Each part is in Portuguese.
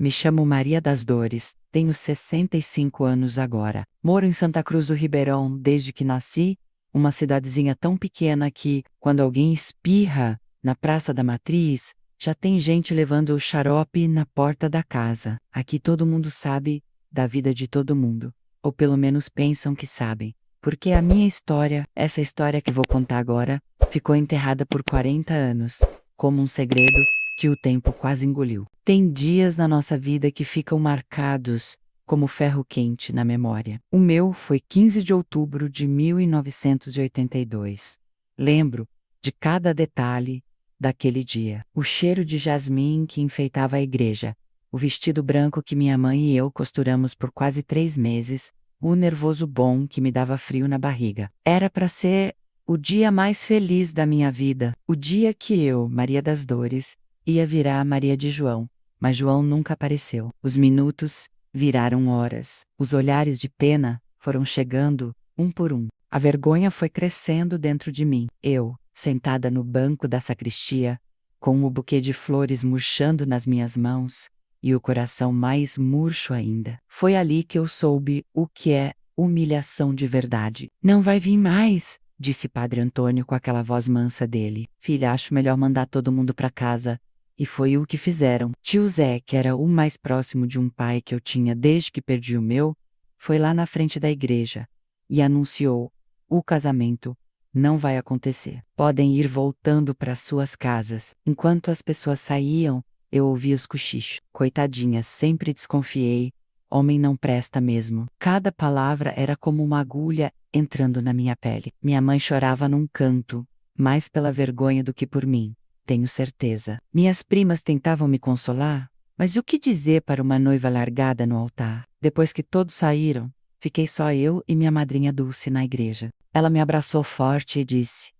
Me chamo Maria das Dores, tenho 65 anos agora. Moro em Santa Cruz do Ribeirão desde que nasci, uma cidadezinha tão pequena que, quando alguém espirra na Praça da Matriz, já tem gente levando o xarope na porta da casa. Aqui todo mundo sabe da vida de todo mundo, ou pelo menos pensam que sabem. Porque a minha história, essa história que vou contar agora, ficou enterrada por 40 anos, como um segredo que o tempo quase engoliu. Tem dias na nossa vida que ficam marcados como ferro quente na memória. O meu foi 15 de outubro de 1982. Lembro de cada detalhe daquele dia. O cheiro de jasmim que enfeitava a igreja, o vestido branco que minha mãe e eu costuramos por quase 3 meses, o nervoso bom que me dava frio na barriga. Era para ser o dia mais feliz da minha vida, o dia que eu, Maria das Dores, ia virar Maria de João, mas João nunca apareceu. Os minutos viraram horas. Os olhares de pena foram chegando, um por um. A vergonha foi crescendo dentro de mim. Eu, sentada no banco da sacristia, com o buquê de flores murchando nas minhas mãos, e o coração mais murcho ainda. Foi ali que eu soube o que é humilhação de verdade. Não vai vir mais, disse Padre Antônio com aquela voz mansa dele. Filha, acho melhor mandar todo mundo para casa. E foi o que fizeram. Tio Zé, que era o mais próximo de um pai que eu tinha desde que perdi o meu, foi lá na frente da igreja e anunciou: o casamento não vai acontecer. Podem ir voltando para suas casas. Enquanto as pessoas saíam, eu ouvi os cochichos. Coitadinha, sempre desconfiei. Homem não presta mesmo. Cada palavra era como uma agulha entrando na minha pele. Minha mãe chorava num canto, mais pela vergonha do que por mim. Tenho certeza. Minhas primas tentavam me consolar, mas o que dizer para uma noiva largada no altar? Depois que todos saíram, fiquei só eu e minha madrinha Dulce na igreja. Ela me abraçou forte e disse: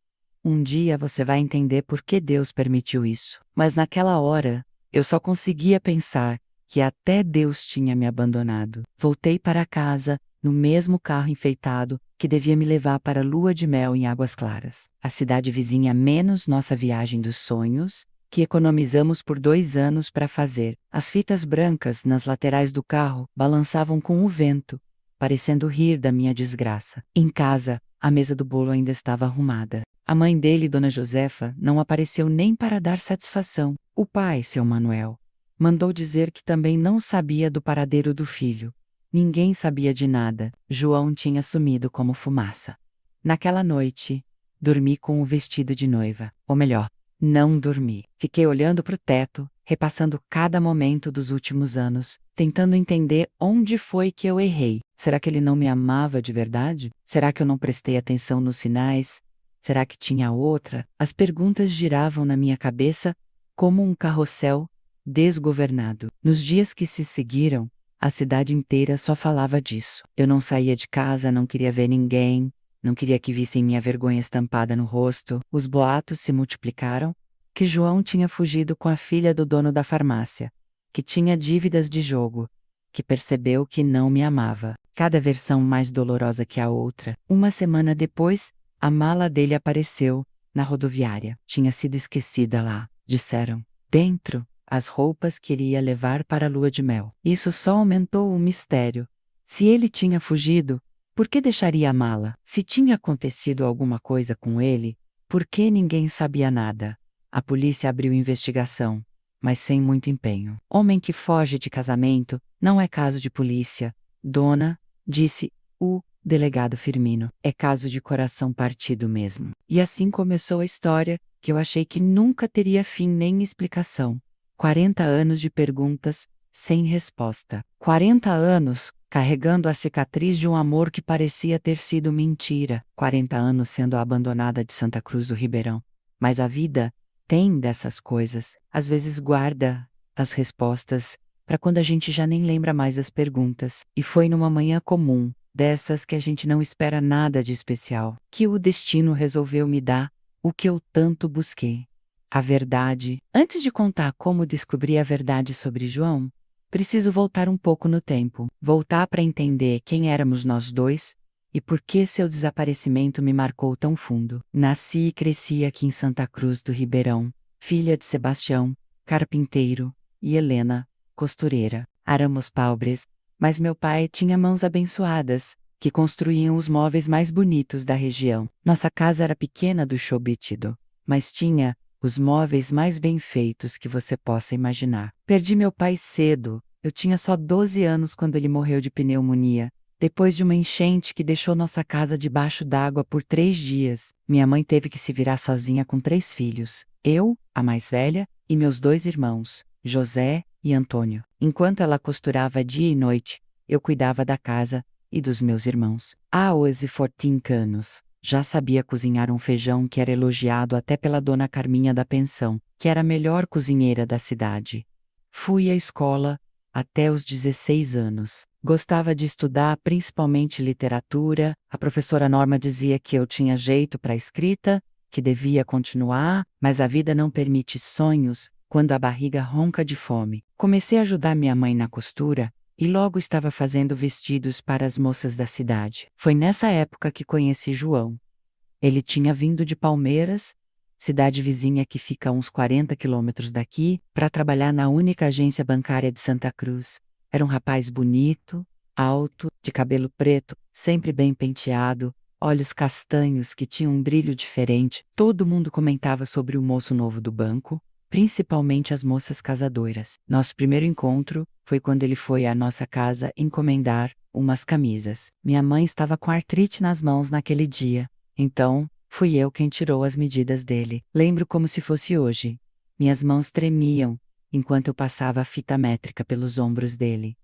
um dia você vai entender por que Deus permitiu isso. Mas naquela hora, eu só conseguia pensar que até Deus tinha me abandonado. Voltei para casa, no mesmo carro enfeitado, que devia me levar para a lua de mel em Águas Claras. A cidade vizinha menos nossa viagem dos sonhos, que economizamos por 2 anos para fazer. As fitas brancas nas laterais do carro balançavam com o vento, parecendo rir da minha desgraça. Em casa, a mesa do bolo ainda estava arrumada. A mãe dele, Dona Josefa, não apareceu nem para dar satisfação. O pai, seu Manuel, mandou dizer que também não sabia do paradeiro do filho. Ninguém sabia de nada. João tinha sumido como fumaça. Naquela noite, dormi com o vestido de noiva. Ou melhor, não dormi. Fiquei olhando para o teto, repassando cada momento dos últimos anos, tentando entender onde foi que eu errei. Será que ele não me amava de verdade? Será que eu não prestei atenção nos sinais? Será que tinha outra? As perguntas giravam na minha cabeça como um carrossel desgovernado. Nos dias que se seguiram, a cidade inteira só falava disso. Eu não saía de casa, não queria ver ninguém, não queria que vissem minha vergonha estampada no rosto. Os boatos se multiplicaram, que João tinha fugido com a filha do dono da farmácia, que tinha dívidas de jogo, que percebeu que não me amava. Cada versão mais dolorosa que a outra. Uma semana depois, a mala dele apareceu na rodoviária. Tinha sido esquecida lá, disseram. Dentro, as roupas que ele ia levar para a lua de mel. Isso só aumentou o mistério. Se ele tinha fugido, por que deixaria a mala? Se tinha acontecido alguma coisa com ele, por que ninguém sabia nada? A polícia abriu investigação, mas sem muito empenho. Homem que foge de casamento não é caso de polícia, dona, disse o delegado Firmino. É caso de coração partido mesmo. E assim começou a história, que eu achei que nunca teria fim nem explicação. 40 anos de perguntas, sem resposta. 40 anos carregando a cicatriz de um amor que parecia ter sido mentira. 40 anos sendo abandonada de Santa Cruz do Ribeirão. Mas a vida tem dessas coisas. Às vezes guarda as respostas para quando a gente já nem lembra mais das perguntas. E foi numa manhã comum, dessas que a gente não espera nada de especial, que o destino resolveu me dar o que eu tanto busquei. A verdade. Antes de contar como descobri a verdade sobre João, preciso voltar um pouco no tempo. Voltar para entender quem éramos nós dois e por que seu desaparecimento me marcou tão fundo. Nasci e cresci aqui em Santa Cruz do Ribeirão, filha de Sebastião, carpinteiro, e Helena, costureira. Éramos pobres, mas meu pai tinha mãos abençoadas, que construíam os móveis mais bonitos da região. Nossa casa era pequena do Chobitido, mas tinha os móveis mais bem feitos que você possa imaginar. Perdi meu pai cedo. Eu tinha só 12 anos quando ele morreu de pneumonia, depois de uma enchente que deixou nossa casa debaixo d'água por 3 dias. Minha mãe teve que se virar sozinha com 3 filhos. Eu, a mais velha, e meus 2 irmãos, José e Antônio. Enquanto ela costurava dia e noite, eu cuidava da casa e dos meus irmãos. Há hoje 14 anos. Já sabia cozinhar um feijão que era elogiado até pela dona Carminha da pensão, que era a melhor cozinheira da cidade. Fui à escola até os 16 anos. Gostava de estudar principalmente literatura. A professora Norma dizia que eu tinha jeito para a escrita, que devia continuar, mas a vida não permite sonhos quando a barriga ronca de fome. Comecei a ajudar minha mãe na costura e logo estava fazendo vestidos para as moças da cidade. Foi nessa época que conheci João. Ele tinha vindo de Palmeiras, cidade vizinha que fica a uns 40 quilômetros daqui, para trabalhar na única agência bancária de Santa Cruz. Era um rapaz bonito, alto, de cabelo preto, sempre bem penteado, olhos castanhos que tinham um brilho diferente. Todo mundo comentava sobre o moço novo do banco, principalmente as moças casadoras. Nosso primeiro encontro foi quando ele foi à nossa casa encomendar umas camisas. Minha mãe estava com artrite nas mãos naquele dia, então fui eu quem tirou as medidas dele. Lembro como se fosse hoje. Minhas mãos tremiam enquanto eu passava a fita métrica pelos ombros dele.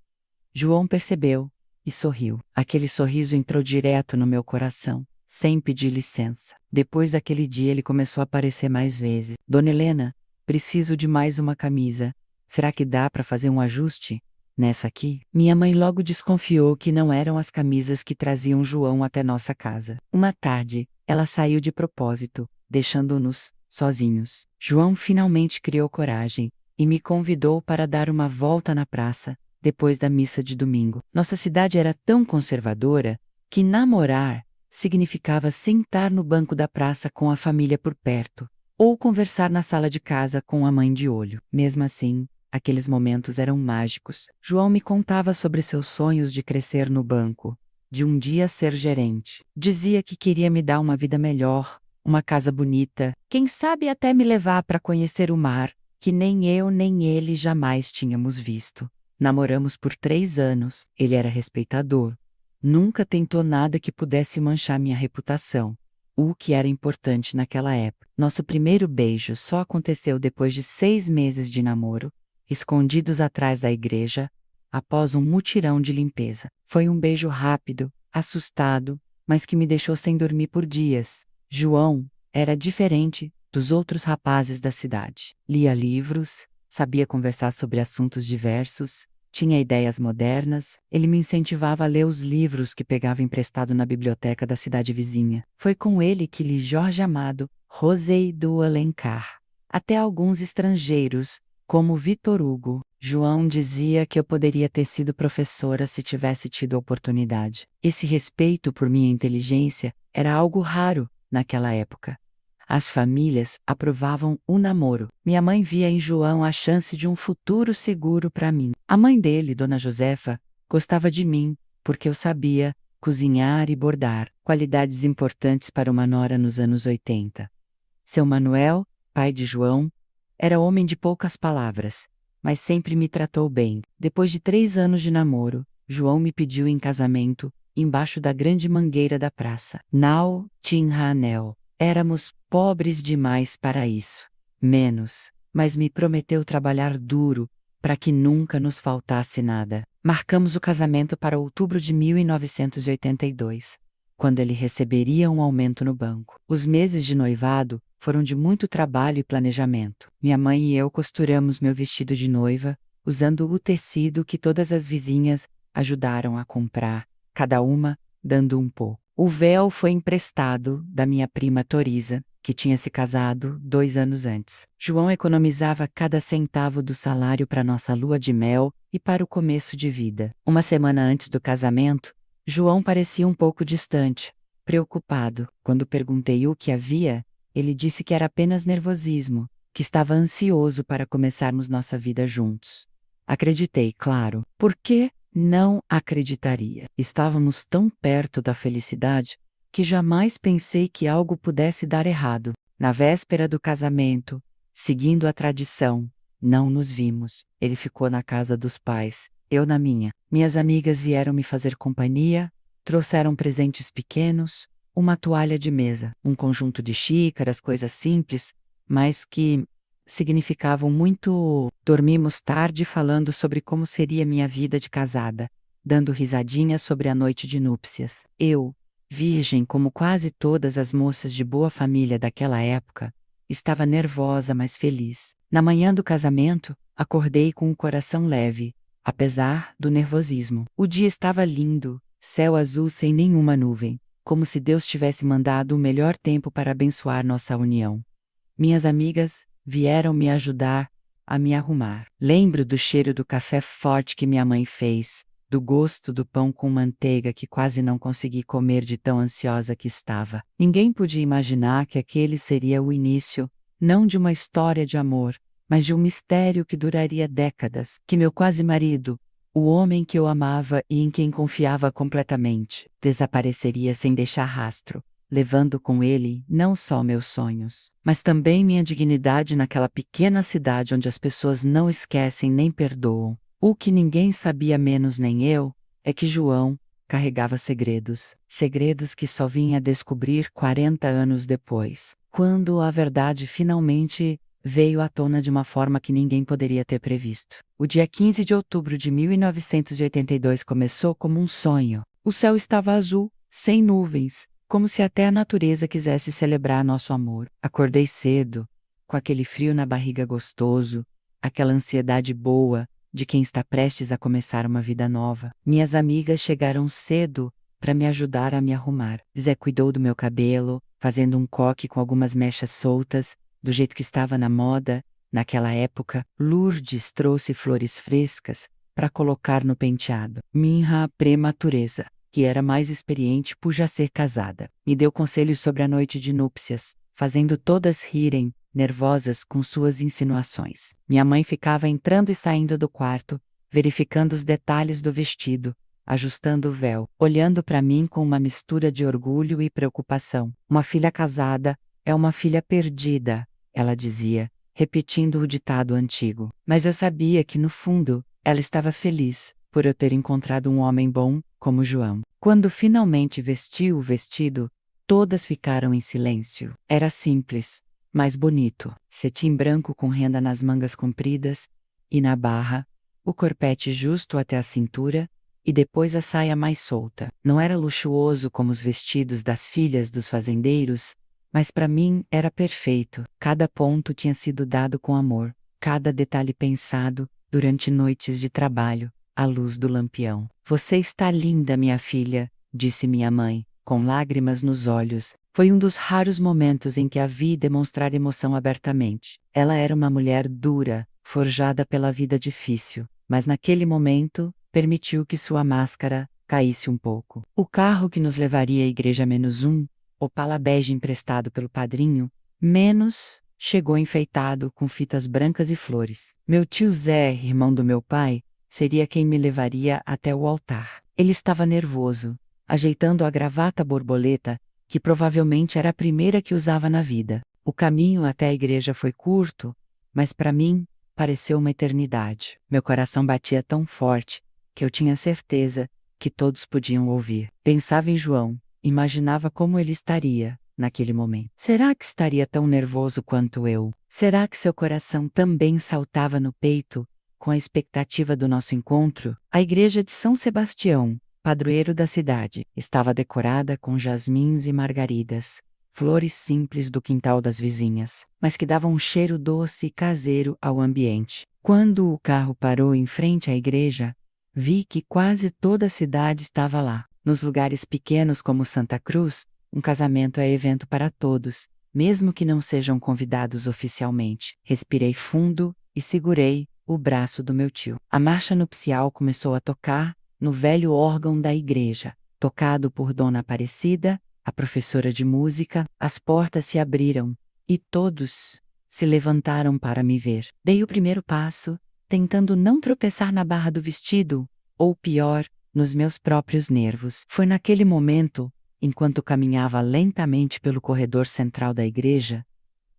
João percebeu e sorriu. Aquele sorriso entrou direto no meu coração, sem pedir licença. Depois daquele dia ele começou a aparecer mais vezes. Dona Helena, preciso de mais uma camisa. Será que dá para fazer um ajuste nessa aqui? Minha mãe logo desconfiou que não eram as camisas que traziam João até nossa casa. Uma tarde, ela saiu de propósito, deixando-nos sozinhos. João finalmente criou coragem e me convidou para dar uma volta na praça, depois da missa de domingo. Nossa cidade era tão conservadora que namorar significava sentar no banco da praça com a família por perto, ou conversar na sala de casa com a mãe de olho. Mesmo assim, aqueles momentos eram mágicos. João me contava sobre seus sonhos de crescer no banco, de um dia ser gerente. Dizia que queria me dar uma vida melhor, uma casa bonita, quem sabe até me levar para conhecer o mar, que nem eu nem ele jamais tínhamos visto. Namoramos por 3 anos, ele era respeitador. Nunca tentou nada que pudesse manchar minha reputação, o que era importante naquela época. Nosso primeiro beijo só aconteceu depois de 6 meses de namoro, escondidos atrás da igreja, após um mutirão de limpeza. Foi um beijo rápido, assustado, mas que me deixou sem dormir por dias. João era diferente dos outros rapazes da cidade. Lia livros, sabia conversar sobre assuntos diversos, tinha ideias modernas. Ele me incentivava a ler os livros que pegava emprestado na biblioteca da cidade vizinha. Foi com ele que li Jorge Amado, Rosei do Alencar, até alguns estrangeiros, como Victor Hugo. João dizia que eu poderia ter sido professora se tivesse tido a oportunidade. Esse respeito por minha inteligência era algo raro naquela época. As famílias aprovavam o namoro. Minha mãe via em João a chance de um futuro seguro para mim. A mãe dele, Dona Josefa, gostava de mim, porque eu sabia cozinhar e bordar, qualidades importantes para uma nora nos anos 80. Seu Manuel, pai de João, era homem de poucas palavras, mas sempre me tratou bem. Depois de 3 anos de namoro, João me pediu em casamento, embaixo da grande mangueira da praça. Nau Tinhanel. Éramos pobres demais para isso. Menos, mas me prometeu trabalhar duro, para que nunca nos faltasse nada. Marcamos o casamento para outubro de 1982, quando ele receberia um aumento no banco. Os meses de noivado foram de muito trabalho e planejamento. Minha mãe e eu costuramos meu vestido de noiva, usando o tecido que todas as vizinhas ajudaram a comprar, cada uma dando um pouco. O véu foi emprestado da minha prima Torisa, que tinha se casado 2 anos antes. João economizava cada centavo do salário para nossa lua de mel e para o começo de vida. Uma semana antes do casamento, João parecia um pouco distante, preocupado. Quando perguntei o que havia, ele disse que era apenas nervosismo, que estava ansioso para começarmos nossa vida juntos. Acreditei, claro. Por que não acreditaria? Estávamos tão perto da felicidade que jamais pensei que algo pudesse dar errado. Na véspera do casamento, seguindo a tradição, não nos vimos. Ele ficou na casa dos pais, eu na minha. Minhas amigas vieram me fazer companhia, trouxeram presentes pequenos, uma toalha de mesa, um conjunto de xícaras, coisas simples, mas que significavam muito. Dormimos tarde falando sobre como seria minha vida de casada, dando risadinhas sobre a noite de núpcias. Eu, virgem como quase todas as moças de boa família daquela época, estava nervosa, mas feliz. Na manhã do casamento, acordei com o coração leve, apesar do nervosismo. O dia estava lindo, céu azul sem nenhuma nuvem, como se Deus tivesse mandado o melhor tempo para abençoar nossa união. Minhas amigas vieram me ajudar a me arrumar. Lembro do cheiro do café forte que minha mãe fez, do gosto do pão com manteiga que quase não consegui comer de tão ansiosa que estava. Ninguém podia imaginar que aquele seria o início, não de uma história de amor, mas de um mistério que duraria décadas, que meu quase marido, o homem que eu amava e em quem confiava completamente, desapareceria sem deixar rastro, levando com ele não só meus sonhos, mas também minha dignidade naquela pequena cidade onde as pessoas não esquecem nem perdoam. O que ninguém sabia, menos nem eu, é que João carregava segredos, segredos que só vinha a descobrir 40 anos depois, quando a verdade finalmente veio à tona de uma forma que ninguém poderia ter previsto. O dia 15 de outubro de 1982 começou como um sonho. O céu estava azul, sem nuvens, como se até a natureza quisesse celebrar nosso amor. Acordei cedo, com aquele frio na barriga gostoso, aquela ansiedade boa de quem está prestes a começar uma vida nova. Minhas amigas chegaram cedo para me ajudar a me arrumar. Zé cuidou do meu cabelo, fazendo um coque com algumas mechas soltas, do jeito que estava na moda naquela época. Lourdes trouxe flores frescas para colocar no penteado. Minha prematureza, que era mais experiente por já ser casada, me deu conselhos sobre a noite de núpcias, fazendo todas rirem, nervosas com suas insinuações. Minha mãe ficava entrando e saindo do quarto, verificando os detalhes do vestido, ajustando o véu, olhando para mim com uma mistura de orgulho e preocupação. Uma filha casada é uma filha perdida, ela dizia, repetindo o ditado antigo. Mas eu sabia que, no fundo, ela estava feliz por eu ter encontrado um homem bom, como João. Quando finalmente vestiu o vestido, todas ficaram em silêncio. Era simples, mas bonito. Cetim branco com renda nas mangas compridas e na barra, o corpete justo até a cintura, e depois a saia mais solta. Não era luxuoso como os vestidos das filhas dos fazendeiros, mas para mim era perfeito. Cada ponto tinha sido dado com amor, cada detalhe pensado durante noites de trabalho, à luz do lampião. Você está linda, minha filha, disse minha mãe, com lágrimas nos olhos. Foi um dos raros momentos em que a vi demonstrar emoção abertamente. Ela era uma mulher dura, forjada pela vida difícil, mas naquele momento, permitiu que sua máscara caísse um pouco. O carro que nos levaria à igreja -1, Opala bege emprestado pelo padrinho, chegou enfeitado com fitas brancas e flores. Meu tio Zé, irmão do meu pai, seria quem me levaria até o altar. Ele estava nervoso, ajeitando a gravata borboleta, que provavelmente era a primeira que usava na vida. O caminho até a igreja foi curto, mas para mim, pareceu uma eternidade. Meu coração batia tão forte, que eu tinha certeza que todos podiam ouvir. Pensava em João, imaginava como ele estaria naquele momento. Será que estaria tão nervoso quanto eu? Será que seu coração também saltava no peito com a expectativa do nosso encontro? A igreja de São Sebastião, padroeiro da cidade, estava decorada com jasmins e margaridas, flores simples do quintal das vizinhas, mas que davam um cheiro doce e caseiro ao ambiente. Quando o carro parou em frente à igreja, vi que quase toda a cidade estava lá. Nos lugares pequenos como Santa Cruz, um casamento é evento para todos, mesmo que não sejam convidados oficialmente. Respirei fundo e segurei o braço do meu tio. A marcha nupcial começou a tocar no velho órgão da igreja, tocado por Dona Aparecida, a professora de música. As portas se abriram e todos se levantaram para me ver. Dei o primeiro passo tentando não tropeçar na barra do vestido, ou pior, nos meus próprios nervos. Foi naquele momento, enquanto caminhava lentamente pelo corredor central da igreja,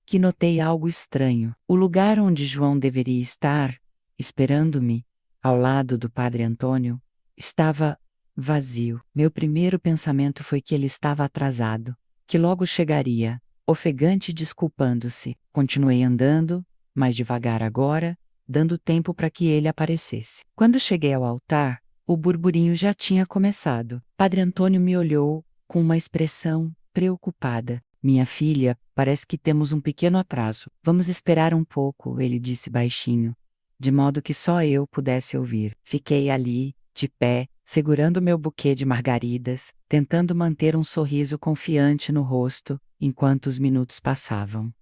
que notei algo estranho. O lugar onde João deveria estar, esperando-me, ao lado do padre Antônio, estava vazio. Meu primeiro pensamento foi que ele estava atrasado, que logo chegaria, ofegante e desculpando-se. Continuei andando, mais devagar agora, dando tempo para que ele aparecesse. Quando cheguei ao altar, o burburinho já tinha começado. Padre Antônio me olhou com uma expressão preocupada. Minha filha, parece que temos um pequeno atraso. Vamos esperar um pouco, ele disse baixinho, de modo que só eu pudesse ouvir. Fiquei ali, de pé, segurando meu buquê de margaridas, tentando manter um sorriso confiante no rosto, enquanto os minutos passavam.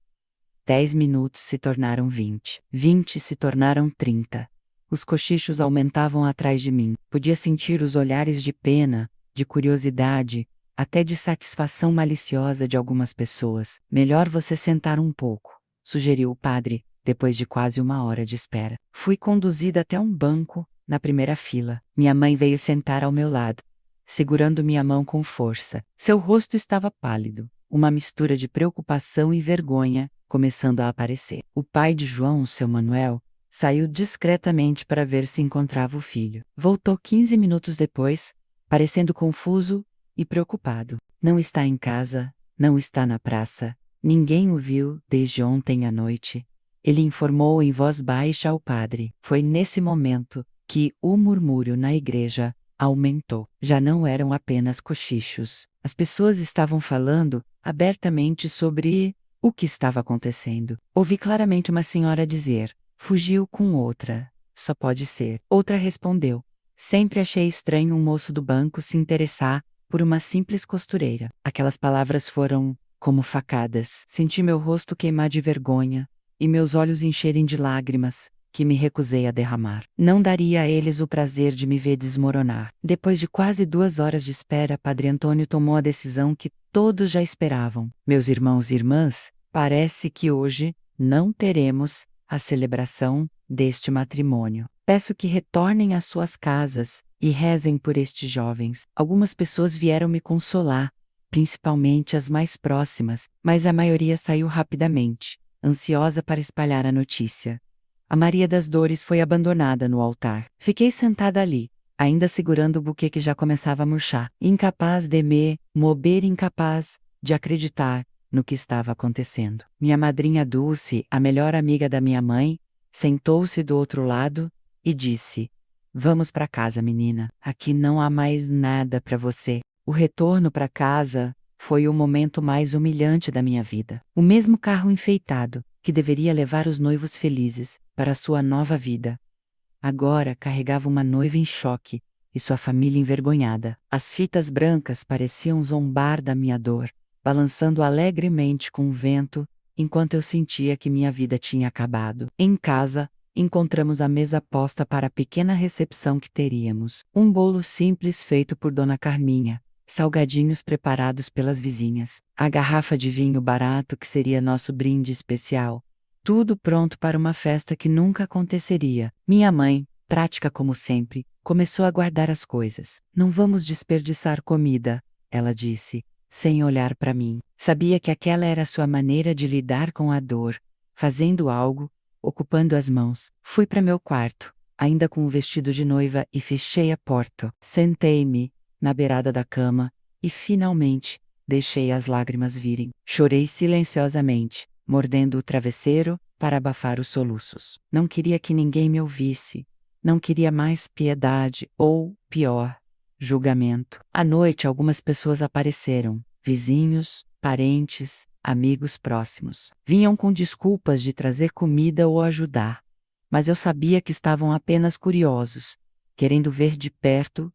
10 minutos se tornaram 20. 20 se tornaram 30. Os cochichos aumentavam atrás de mim. Podia sentir os olhares de pena, de curiosidade, até de satisfação maliciosa de algumas pessoas. Melhor você sentar um pouco, sugeriu o padre, depois de quase 1 hora de espera. Fui conduzida até um banco, na primeira fila. Minha mãe veio sentar ao meu lado, segurando minha mão com força. Seu rosto estava pálido, uma mistura de preocupação e vergonha começando a aparecer. O pai de João, seu Manuel, saiu discretamente para ver se encontrava o filho. Voltou 15 minutos depois, parecendo confuso e preocupado. Não está em casa, não está na praça, ninguém o viu desde ontem à noite. Ele informou em voz baixa ao padre. Foi nesse momento que o murmúrio na igreja aumentou. Já não eram apenas cochichos. As pessoas estavam falando abertamente sobre o que estava acontecendo. Ouvi claramente uma senhora dizer: fugiu com outra. Só pode ser. Outra respondeu: sempre achei estranho um moço do banco se interessar por uma simples costureira. Aquelas palavras foram como facadas. Senti meu rosto queimar de vergonha e meus olhos encherem de lágrimas, que me recusei a derramar. Não daria a eles o prazer de me ver desmoronar. Depois de quase 2 horas de espera, Padre Antônio tomou a decisão que todos já esperavam. Meus irmãos e irmãs, parece que hoje não teremos a celebração deste matrimônio. Peço que retornem às suas casas e rezem por estes jovens. Algumas pessoas vieram me consolar, principalmente as mais próximas, mas a maioria saiu rapidamente, ansiosa para espalhar a notícia. A Maria das Dores foi abandonada no altar. Fiquei sentada ali, ainda segurando o buquê que já começava a murchar, incapaz de me mover, incapaz de acreditar no que estava acontecendo. Minha madrinha Dulce, a melhor amiga da minha mãe, sentou-se do outro lado e disse: vamos para casa, menina. Aqui não há mais nada para você. O retorno para casa foi o momento mais humilhante da minha vida. O mesmo carro enfeitado, que deveria levar os noivos felizes para sua nova vida, agora carregava uma noiva em choque e sua família envergonhada. As fitas brancas pareciam zombar da minha dor, balançando alegremente com o vento, enquanto eu sentia que minha vida tinha acabado. Em casa, encontramos a mesa posta para a pequena recepção que teríamos. Um bolo simples feito por Dona Carminha, salgadinhos preparados pelas vizinhas, a garrafa de vinho barato que seria nosso brinde especial. Tudo pronto para uma festa que nunca aconteceria. Minha mãe, prática como sempre, começou a guardar as coisas. Não vamos desperdiçar comida, ela disse, sem olhar para mim. Sabia que aquela era sua maneira de lidar com a dor, fazendo algo, ocupando as mãos. Fui para meu quarto, ainda com o vestido de noiva, e fechei a porta. Sentei-me na beirada da cama e, finalmente, deixei as lágrimas virem. Chorei silenciosamente, mordendo o travesseiro para abafar os soluços. Não queria que ninguém me ouvisse. Não queria mais piedade ou, pior, julgamento. À noite, algumas pessoas apareceram. Vizinhos, parentes, amigos próximos. Vinham com desculpas de trazer comida ou ajudar. Mas eu sabia que estavam apenas curiosos, querendo ver de perto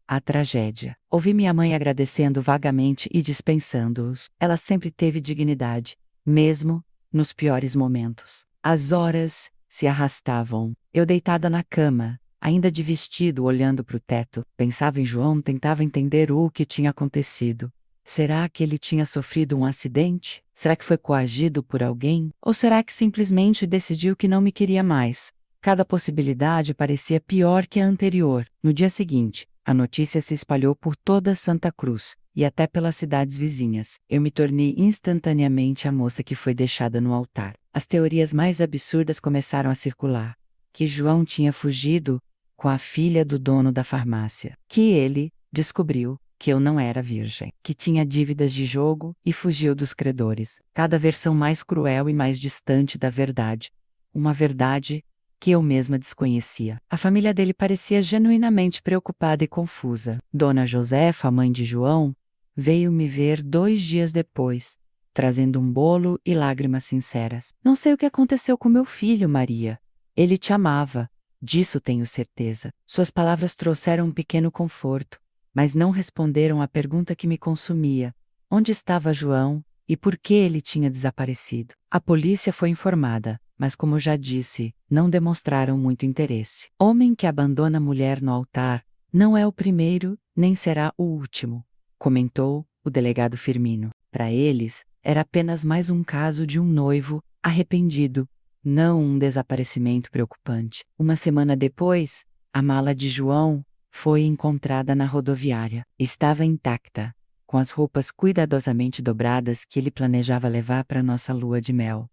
a tragédia. Ouvi minha mãe agradecendo vagamente e dispensando-os. Ela sempre teve dignidade, mesmo nos piores momentos. As horas se arrastavam. Eu deitada na cama, ainda de vestido, olhando para o teto, pensava em João, tentava entender o que tinha acontecido. Será que ele tinha sofrido um acidente? Será que foi coagido por alguém? Ou será que simplesmente decidiu que não me queria mais? Cada possibilidade parecia pior que a anterior. No dia seguinte, a notícia se espalhou por toda Santa Cruz, e até pelas cidades vizinhas. Eu me tornei instantaneamente a moça que foi deixada no altar. As teorias mais absurdas começaram a circular. Que João tinha fugido com a filha do dono da farmácia. Que ele descobriu que eu não era virgem. Que tinha dívidas de jogo e fugiu dos credores. Cada versão mais cruel e mais distante da verdade. Uma verdade que eu mesma desconhecia. A família dele parecia genuinamente preocupada e confusa. Dona Josefa, a mãe de João, veio me ver 2 dias depois, trazendo um bolo e lágrimas sinceras. Não sei o que aconteceu com meu filho, Maria. Ele te amava, disso tenho certeza. Suas palavras trouxeram um pequeno conforto, mas não responderam à pergunta que me consumia. Onde estava João e por que ele tinha desaparecido? A polícia foi informada, mas como já disse, não demonstraram muito interesse. Homem que abandona mulher no altar não é o primeiro, nem será o último, comentou o delegado Firmino. Para eles, era apenas mais um caso de um noivo arrependido, não um desaparecimento preocupante. Uma semana depois, a mala de João foi encontrada na rodoviária. Estava intacta, com as roupas cuidadosamente dobradas que ele planejava levar para nossa lua de mel.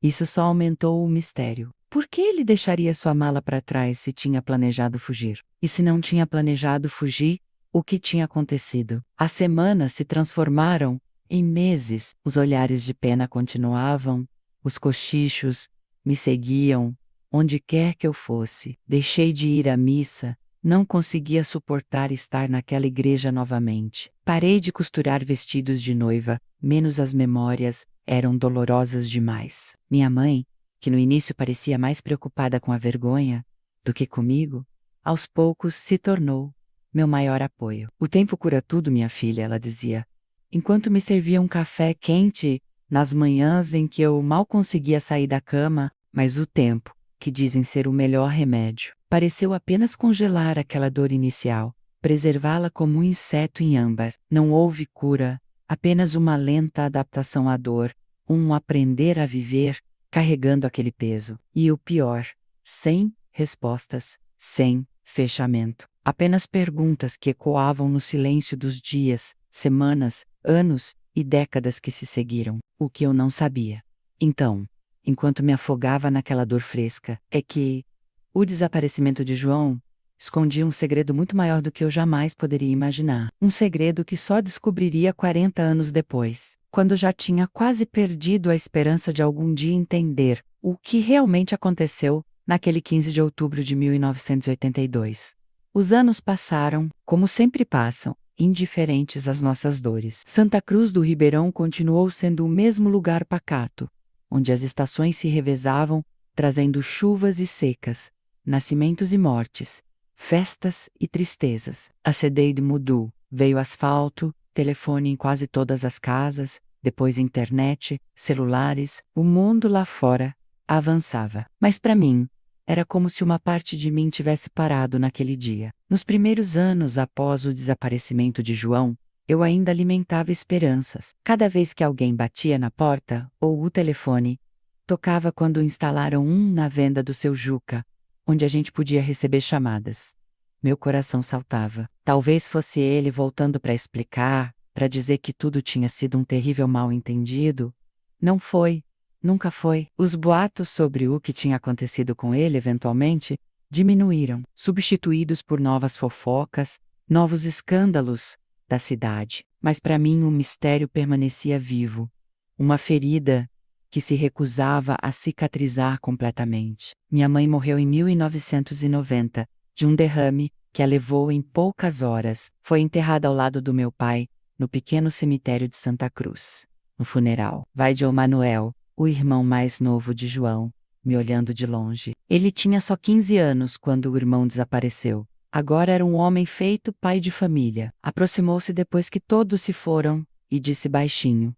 Isso só aumentou o mistério. Por que ele deixaria sua mala para trás se tinha planejado fugir? E se não tinha planejado fugir, o que tinha acontecido? As semanas se transformaram em meses. Os olhares de pena continuavam, os cochichos me seguiam, onde quer que eu fosse. Deixei de ir à missa, não conseguia suportar estar naquela igreja novamente. Parei de costurar vestidos de noiva, menos as memórias eram dolorosas demais. Minha mãe, que no início parecia mais preocupada com a vergonha do que comigo, aos poucos se tornou meu maior apoio. O tempo cura tudo, minha filha, ela dizia, enquanto me servia um café quente nas manhãs em que eu mal conseguia sair da cama, mas o tempo, que dizem ser o melhor remédio, pareceu apenas congelar aquela dor inicial, preservá-la como um inseto em âmbar. Não houve cura, apenas uma lenta adaptação à dor, um aprender a viver, carregando aquele peso. E o pior, sem respostas, sem fechamento. Apenas perguntas que ecoavam no silêncio dos dias, semanas, anos e décadas que se seguiram. O que eu não sabia. Então, enquanto me afogava naquela dor fresca, é que o desaparecimento de João escondia um segredo muito maior do que eu jamais poderia imaginar. Um segredo que só descobriria 40 anos depois, quando já tinha quase perdido a esperança de algum dia entender o que realmente aconteceu naquele 15 de outubro de 1982. Os anos passaram, como sempre passam, indiferentes às nossas dores. Santa Cruz do Ribeirão continuou sendo o mesmo lugar pacato, onde as estações se revezavam, trazendo chuvas e secas, nascimentos e mortes, festas e tristezas. A Cedeide mudou, veio asfalto, telefone em quase todas as casas, depois internet, celulares, o mundo lá fora avançava. Mas para mim, era como se uma parte de mim tivesse parado naquele dia. Nos primeiros anos após o desaparecimento de João, eu ainda alimentava esperanças. Cada vez que alguém batia na porta, ou o telefone, tocava quando instalaram um na venda do seu Juca, onde a gente podia receber chamadas. Meu coração saltava. Talvez fosse ele voltando para explicar, para dizer que tudo tinha sido um terrível mal-entendido. Não foi. Nunca foi. Os boatos sobre o que tinha acontecido com ele, eventualmente, diminuíram, substituídos por novas fofocas, novos escândalos da cidade. Mas para mim um mistério permanecia vivo. Uma ferida que se recusava a cicatrizar completamente. Minha mãe morreu em 1990, de um derrame que a levou em poucas horas. Foi enterrada ao lado do meu pai, no pequeno cemitério de Santa Cruz. No funeral, vai João Manuel, o irmão mais novo de João, me olhando de longe. Ele tinha só 15 anos quando o irmão desapareceu. Agora era um homem feito pai de família. Aproximou-se depois que todos se foram e disse baixinho: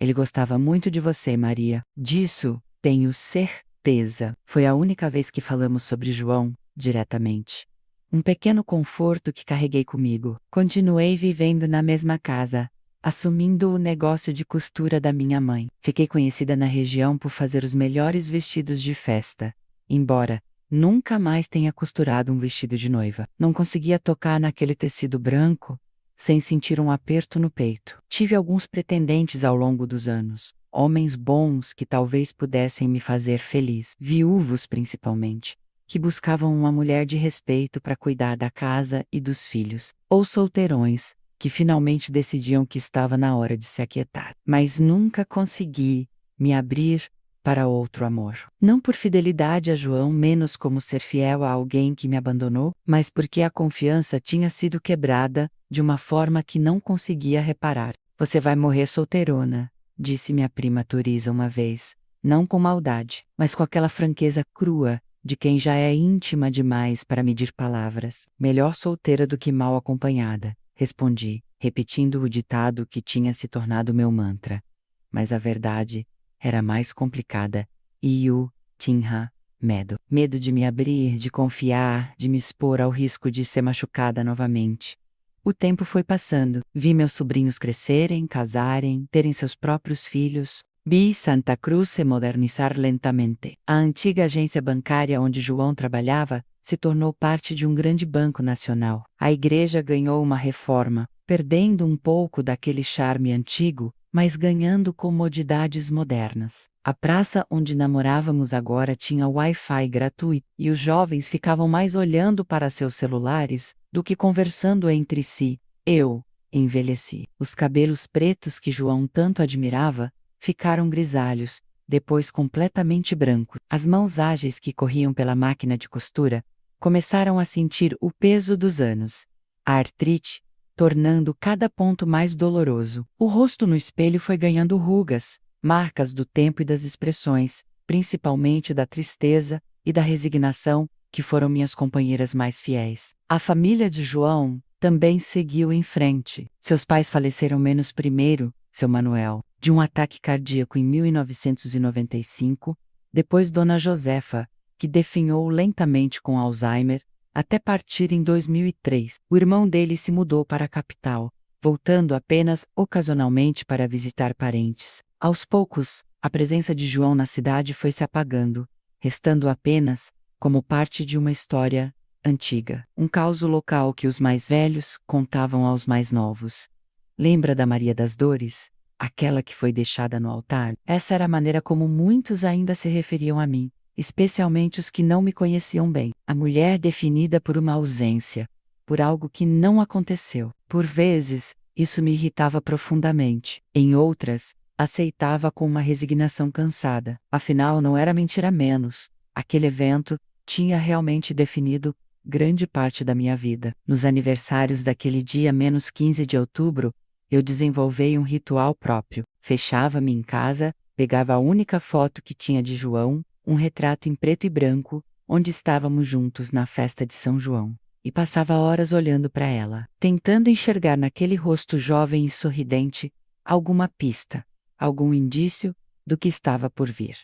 ele gostava muito de você, Maria. Disso, tenho certeza. Foi a única vez que falamos sobre João, diretamente. Um pequeno conforto que carreguei comigo. Continuei vivendo na mesma casa, assumindo o negócio de costura da minha mãe. Fiquei conhecida na região por fazer os melhores vestidos de festa, embora nunca mais tenha costurado um vestido de noiva. Não conseguia tocar naquele tecido branco sem sentir um aperto no peito. Tive alguns pretendentes ao longo dos anos, homens bons que talvez pudessem me fazer feliz, viúvos principalmente, que buscavam uma mulher de respeito para cuidar da casa e dos filhos, ou solteirões, que finalmente decidiam que estava na hora de se aquietar. Mas nunca consegui me abrir para outro amor. Não por fidelidade a João, menos como ser fiel a alguém que me abandonou, mas porque a confiança tinha sido quebrada de uma forma que não conseguia reparar. Você vai morrer solteirona, disse minha prima Turisa uma vez, não com maldade, mas com aquela franqueza crua de quem já é íntima demais para medir palavras. Melhor solteira do que mal acompanhada, respondi, repetindo o ditado que tinha se tornado meu mantra. Mas a verdade era mais complicada, e eu tinha medo. Medo de me abrir, de confiar, de me expor ao risco de ser machucada novamente. O tempo foi passando, vi meus sobrinhos crescerem, casarem, terem seus próprios filhos. Vi Santa Cruz se modernizar lentamente. A antiga agência bancária onde João trabalhava se tornou parte de um grande banco nacional. A igreja ganhou uma reforma, perdendo um pouco daquele charme antigo, mas ganhando comodidades modernas. A praça onde namorávamos agora tinha Wi-Fi gratuito, e os jovens ficavam mais olhando para seus celulares do que conversando entre si. Eu envelheci. Os cabelos pretos que João tanto admirava ficaram grisalhos, depois completamente brancos. As mãos ágeis que corriam pela máquina de costura começaram a sentir o peso dos anos. A artrite tornando cada ponto mais doloroso. O rosto no espelho foi ganhando rugas, marcas do tempo e das expressões, principalmente da tristeza e da resignação, que foram minhas companheiras mais fiéis. A família de João também seguiu em frente. Seus pais faleceram menos primeiro, seu Manuel, de um ataque cardíaco em 1995, depois Dona Josefa, que definhou lentamente com Alzheimer, até partir em 2003. O irmão dele se mudou para a capital, voltando apenas ocasionalmente para visitar parentes. Aos poucos, a presença de João na cidade foi se apagando, restando apenas como parte de uma história antiga. Um caos local que os mais velhos contavam aos mais novos. Lembra da Maria das Dores? Aquela que foi deixada no altar? Essa era a maneira como muitos ainda se referiam a mim, especialmente os que não me conheciam bem. A mulher definida por uma ausência, por algo que não aconteceu. Por vezes, isso me irritava profundamente. Em outras, aceitava com uma resignação cansada. Afinal, não era mentira menos. Aquele evento tinha realmente definido grande parte da minha vida. Nos aniversários daquele dia -15 de outubro, eu desenvolvi um ritual próprio. Fechava-me em casa, pegava a única foto que tinha de João, um retrato em preto e branco, onde estávamos juntos na festa de São João, e passava horas olhando para ela, tentando enxergar naquele rosto jovem e sorridente alguma pista, algum indício do que estava por vir.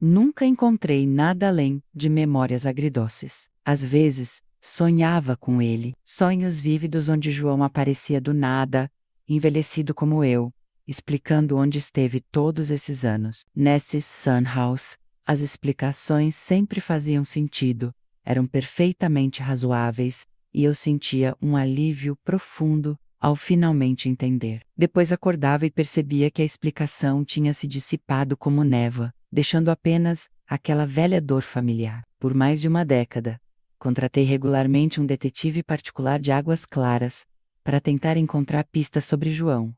Nunca encontrei nada além de memórias agridoces. Às vezes, sonhava com ele, sonhos vívidos onde João aparecia do nada, envelhecido como eu, explicando onde esteve todos esses anos. Nesse Sun House, as explicações sempre faziam sentido, eram perfeitamente razoáveis, e eu sentia um alívio profundo ao finalmente entender. Depois acordava e percebia que a explicação tinha se dissipado como névoa, deixando apenas aquela velha dor familiar. Por mais de uma década, contratei regularmente um detetive particular de Águas Claras para tentar encontrar pistas sobre João.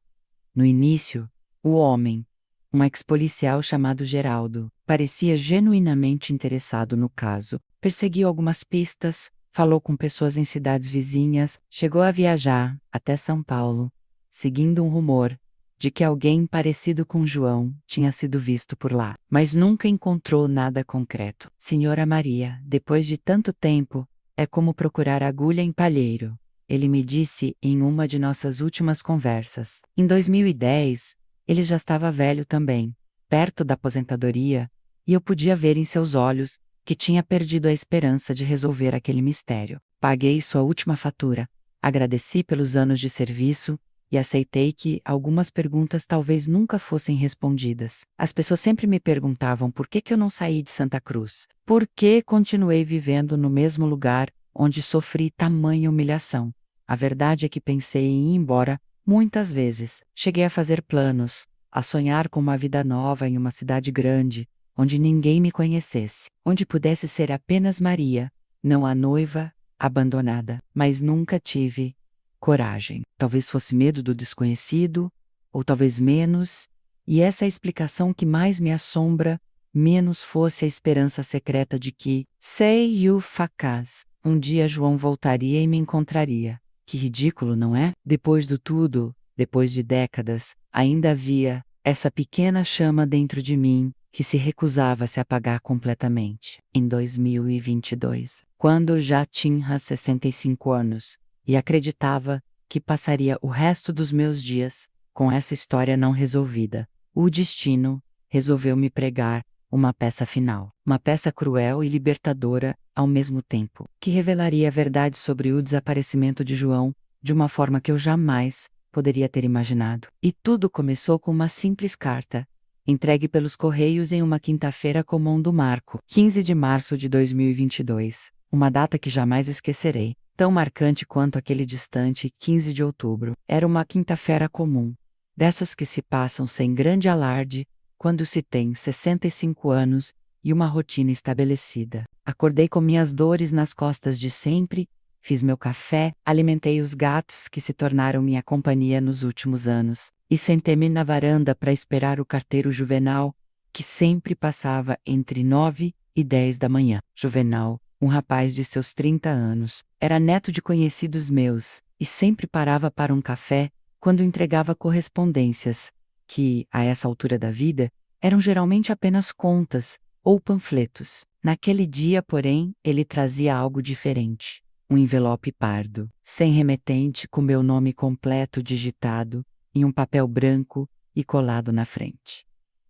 No início, o homem, um ex-policial chamado Geraldo, parecia genuinamente interessado no caso. Perseguiu algumas pistas, falou com pessoas em cidades vizinhas, chegou a viajar até São Paulo, seguindo um rumor de que alguém parecido com João tinha sido visto por lá, mas nunca encontrou nada concreto. Senhora Maria, depois de tanto tempo, é como procurar agulha em palheiro, ele me disse em uma de nossas últimas conversas. Em 2010, ele já estava velho também, perto da aposentadoria, e eu podia ver em seus olhos que tinha perdido a esperança de resolver aquele mistério. Paguei sua última fatura, agradeci pelos anos de serviço e aceitei que algumas perguntas talvez nunca fossem respondidas. As pessoas sempre me perguntavam por que eu não saí de Santa Cruz, por que continuei vivendo no mesmo lugar onde sofri tamanha humilhação. A verdade é que pensei em ir embora muitas vezes. Cheguei a fazer planos, a sonhar com uma vida nova em uma cidade grande, onde ninguém me conhecesse, onde pudesse ser apenas Maria, não a noiva abandonada. Mas nunca tive coragem. Talvez fosse medo do desconhecido, ou talvez menos, e essa é a explicação que mais me assombra, menos fosse a esperança secreta de que, sei o facaz, um dia João voltaria e me encontraria. Que ridículo, não é? Depois do tudo, depois de décadas, ainda havia essa pequena chama dentro de mim que se recusava a se apagar completamente. Em 2022, quando já tinha 65 anos, e acreditava que passaria o resto dos meus dias com essa história não resolvida, o destino resolveu me pregar uma peça final, uma peça cruel e libertadora ao mesmo tempo, que revelaria a verdade sobre o desaparecimento de João de uma forma que eu jamais poderia ter imaginado. E tudo começou com uma simples carta, entregue pelos Correios em uma quinta-feira comum do Marco, 15 de março de 2022, uma data que jamais esquecerei, tão marcante quanto aquele distante 15 de outubro. Era uma quinta-feira comum, dessas que se passam sem grande alarde, quando se tem 65 anos e uma rotina estabelecida. Acordei com minhas dores nas costas de sempre, fiz meu café, alimentei os gatos que se tornaram minha companhia nos últimos anos, e sentei-me na varanda para esperar o carteiro Juvenal, que sempre passava entre 9 e 10 da manhã. Juvenal, um rapaz de seus 30 anos, era neto de conhecidos meus, e sempre parava para um café quando entregava correspondências, que, a essa altura da vida, eram geralmente apenas contas ou panfletos. Naquele dia, porém, ele trazia algo diferente. Um envelope pardo, sem remetente, com meu nome completo digitado, em um papel branco e colado na frente.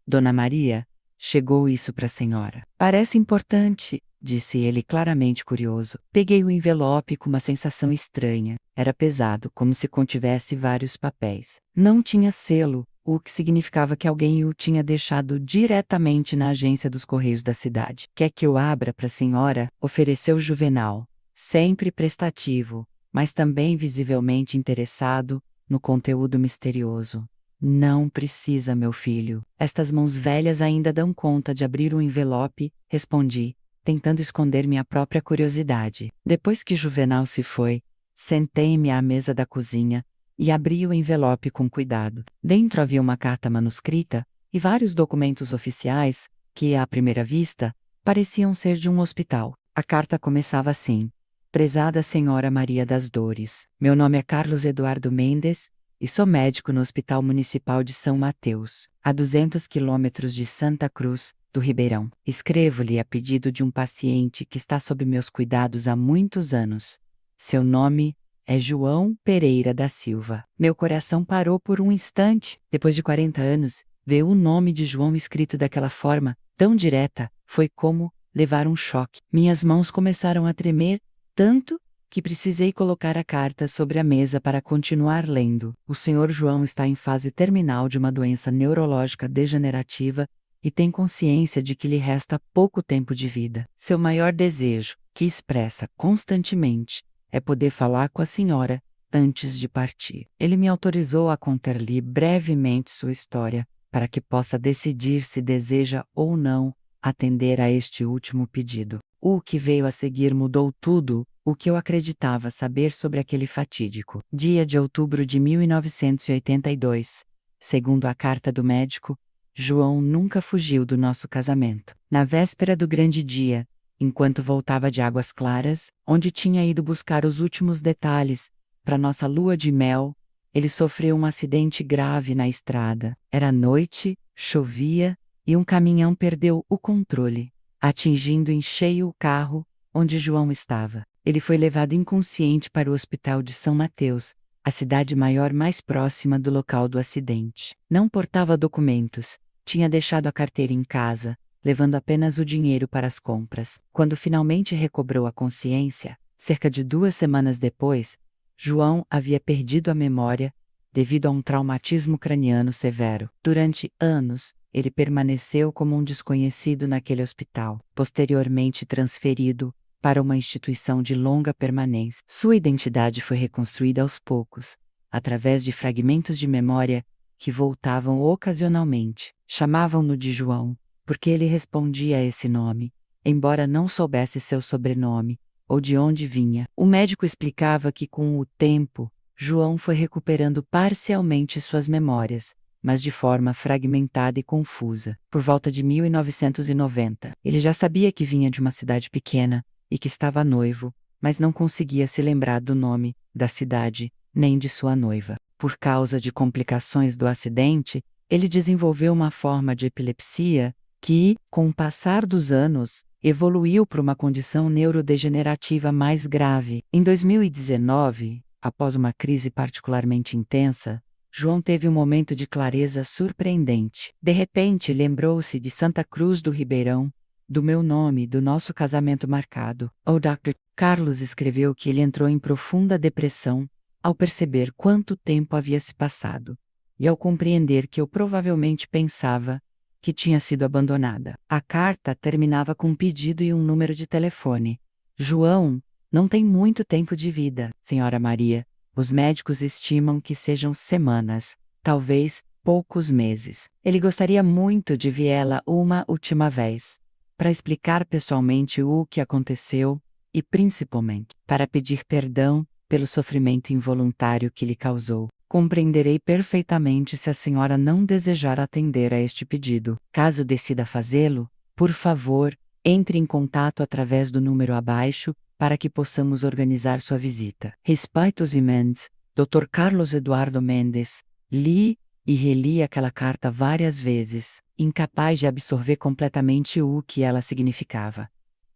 Dona Maria, chegou isso para a senhora. Parece importante, disse ele claramente curioso. Peguei o envelope com uma sensação estranha. Era pesado, como se contivesse vários papéis. Não tinha selo, o que significava que alguém o tinha deixado diretamente na agência dos Correios da cidade. Quer que eu abra para a senhora? Ofereceu Juvenal, sempre prestativo, mas também visivelmente interessado no conteúdo misterioso. Não precisa, meu filho. Estas mãos velhas ainda dão conta de abrir um envelope, respondi, tentando esconder minha própria curiosidade. Depois que Juvenal se foi, sentei-me à mesa da cozinha e abri o envelope com cuidado. Dentro havia uma carta manuscrita e vários documentos oficiais que, à primeira vista, pareciam ser de um hospital. A carta começava assim: Prezada Senhora Maria das Dores, meu nome é Carlos Eduardo Mendes e sou médico no Hospital Municipal de São Mateus, a 200 quilômetros de Santa Cruz, do Ribeirão. Escrevo-lhe a pedido de um paciente que está sob meus cuidados há muitos anos. Seu nome é João Pereira da Silva. Meu coração parou por um instante. Depois de 40 anos, ver o nome de João escrito daquela forma, tão direta, foi como levar um choque. Minhas mãos começaram a tremer, tanto que precisei colocar a carta sobre a mesa para continuar lendo. O Sr. João está em fase terminal de uma doença neurológica degenerativa e tem consciência de que lhe resta pouco tempo de vida. Seu maior desejo, que expressa constantemente, é poder falar com a senhora antes de partir. Ele me autorizou a contar-lhe brevemente sua história, para que possa decidir se deseja ou não atender a este último pedido. O que veio a seguir mudou tudo o que eu acreditava saber sobre aquele fatídico dia de outubro de 1982. Segundo a carta do médico, João nunca fugiu do nosso casamento. Na véspera do grande dia, enquanto voltava de Águas Claras, onde tinha ido buscar os últimos detalhes para nossa lua de mel, ele sofreu um acidente grave na estrada. Era noite, chovia e um caminhão perdeu o controle, atingindo em cheio o carro onde João estava. Ele foi levado inconsciente para o Hospital de São Mateus, a cidade maior mais próxima do local do acidente. Não portava documentos, tinha deixado a carteira em casa, levando apenas o dinheiro para as compras. Quando finalmente recobrou a consciência, cerca de 2 semanas depois, João havia perdido a memória devido a um traumatismo craniano severo. Durante anos, ele permaneceu como um desconhecido naquele hospital, posteriormente transferido para uma instituição de longa permanência. Sua identidade foi reconstruída aos poucos, através de fragmentos de memória que voltavam ocasionalmente. Chamavam-no de João, porque ele respondia a esse nome, embora não soubesse seu sobrenome ou de onde vinha. O médico explicava que, com o tempo, João foi recuperando parcialmente suas memórias, mas de forma fragmentada e confusa. Por volta de 1990, ele já sabia que vinha de uma cidade pequena e que estava noivo, mas não conseguia se lembrar do nome da cidade, nem de sua noiva. Por causa de complicações do acidente, ele desenvolveu uma forma de epilepsia que, com o passar dos anos, evoluiu para uma condição neurodegenerativa mais grave. Em 2019, após uma crise particularmente intensa, João teve um momento de clareza surpreendente. De repente, lembrou-se de Santa Cruz do Ribeirão, do meu nome, do nosso casamento marcado. O Dr. Carlos escreveu que ele entrou em profunda depressão ao perceber quanto tempo havia se passado, e ao compreender que eu provavelmente pensava que tinha sido abandonada. A carta terminava com um pedido e um número de telefone. João não tem muito tempo de vida, Senhora Maria. Os médicos estimam que sejam semanas, talvez poucos meses. Ele gostaria muito de vê-la uma última vez, para explicar pessoalmente o que aconteceu e, principalmente, para pedir perdão pelo sofrimento involuntário que lhe causou. Compreenderei perfeitamente se a senhora não desejar atender a este pedido. Caso decida fazê-lo, por favor, entre em contato através do número abaixo para que possamos organizar sua visita. Respeitosamente, Dr. Carlos Eduardo Mendes. Li e reli aquela carta várias vezes, incapaz de absorver completamente o que ela significava.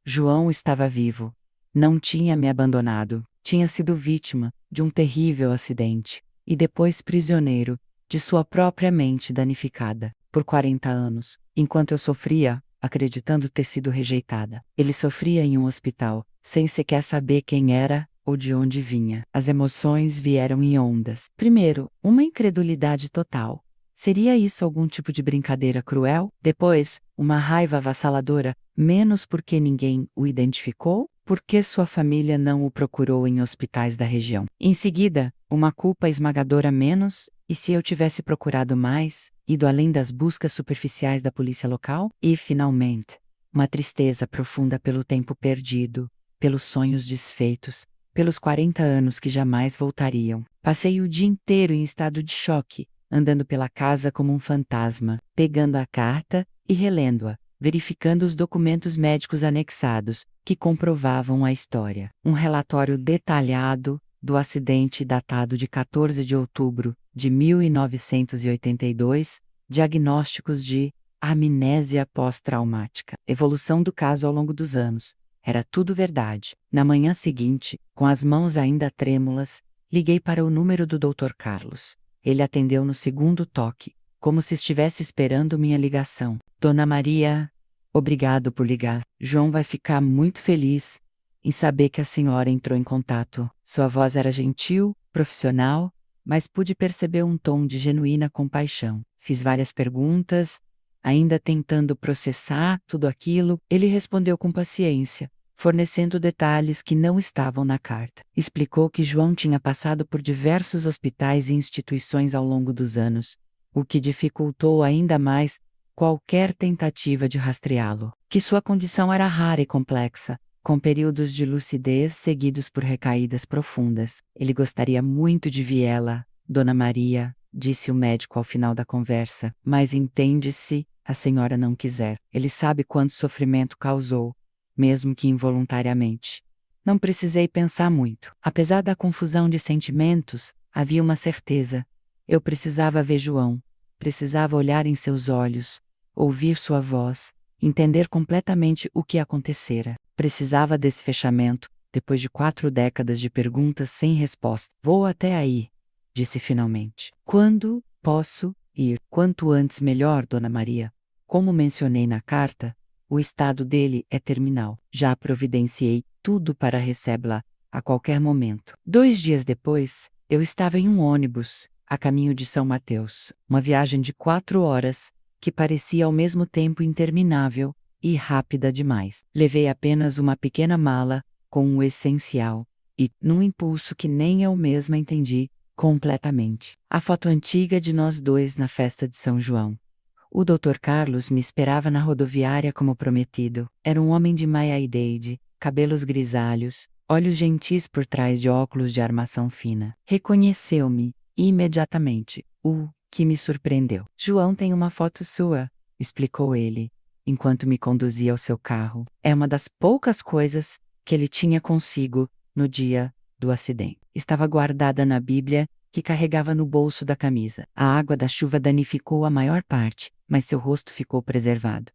João estava vivo. Não tinha me abandonado. Tinha sido vítima de um terrível acidente e depois prisioneiro de sua própria mente danificada por 40 anos, enquanto eu sofria, acreditando ter sido rejeitada. Ele sofria em um hospital, sem sequer saber quem era ou de onde vinha. As emoções vieram em ondas. Primeiro, uma incredulidade total. Seria isso algum tipo de brincadeira cruel? Depois, uma raiva avassaladora, menos porque ninguém o identificou, porque sua família não o procurou em hospitais da região. Em seguida, uma culpa esmagadora menos, e se eu tivesse procurado mais, ido além das buscas superficiais da polícia local? E, finalmente, uma tristeza profunda pelo tempo perdido, pelos sonhos desfeitos, pelos 40 anos que jamais voltariam. Passei o dia inteiro em estado de choque, andando pela casa como um fantasma, pegando a carta e relendo-a, verificando os documentos médicos anexados, que comprovavam a história. Um relatório detalhado do acidente datado de 14 de outubro de 1982, diagnósticos de amnésia pós-traumática, evolução do caso ao longo dos anos. Era tudo verdade. Na manhã seguinte, com as mãos ainda trêmulas, liguei para o número do Dr. Carlos. Ele atendeu no segundo toque, como se estivesse esperando minha ligação. Dona Maria, obrigado por ligar. João vai ficar muito feliz em saber que a senhora entrou em contato. Sua voz era gentil, profissional, mas pude perceber um tom de genuína compaixão. Fiz várias perguntas, ainda tentando processar tudo aquilo. Ele respondeu com paciência, fornecendo detalhes que não estavam na carta. Explicou que João tinha passado por diversos hospitais e instituições ao longo dos anos, o que dificultou ainda mais qualquer tentativa de rastreá-lo. Que sua condição era rara e complexa, com períodos de lucidez seguidos por recaídas profundas. Ele gostaria muito de vê-la, Dona Maria, disse o médico ao final da conversa, mas entende-se, a senhora não quiser. Ele sabe quanto sofrimento causou, mesmo que involuntariamente. Não precisei pensar muito. Apesar da confusão de sentimentos, havia uma certeza. Eu precisava ver João, precisava olhar em seus olhos, ouvir sua voz, entender completamente o que acontecera. Precisava desse fechamento, depois de 4 décadas de perguntas sem resposta. Vou até aí, disse finalmente. Quando posso ir? Quanto antes melhor, Dona Maria. Como mencionei na carta, o estado dele é terminal. Já providenciei tudo para recebê-la a qualquer momento. 2 dias depois, eu estava em um ônibus, a caminho de São Mateus. Uma viagem de 4 horas, que parecia ao mesmo tempo interminável e rápida demais. Levei apenas uma pequena mala, com o essencial, e, num impulso que nem eu mesma entendi completamente, a foto antiga de nós dois na festa de São João. O Dr. Carlos me esperava na rodoviária como prometido. Era um homem de meia-idade, cabelos grisalhos, olhos gentis por trás de óculos de armação fina. Reconheceu-me imediatamente, o que me surpreendeu. João tem uma foto sua, explicou ele, enquanto me conduzia ao seu carro. É uma das poucas coisas que ele tinha consigo no dia do acidente. Estava guardada na Bíblia, que carregava no bolso da camisa. A água da chuva danificou a maior parte, mas seu rosto ficou preservado.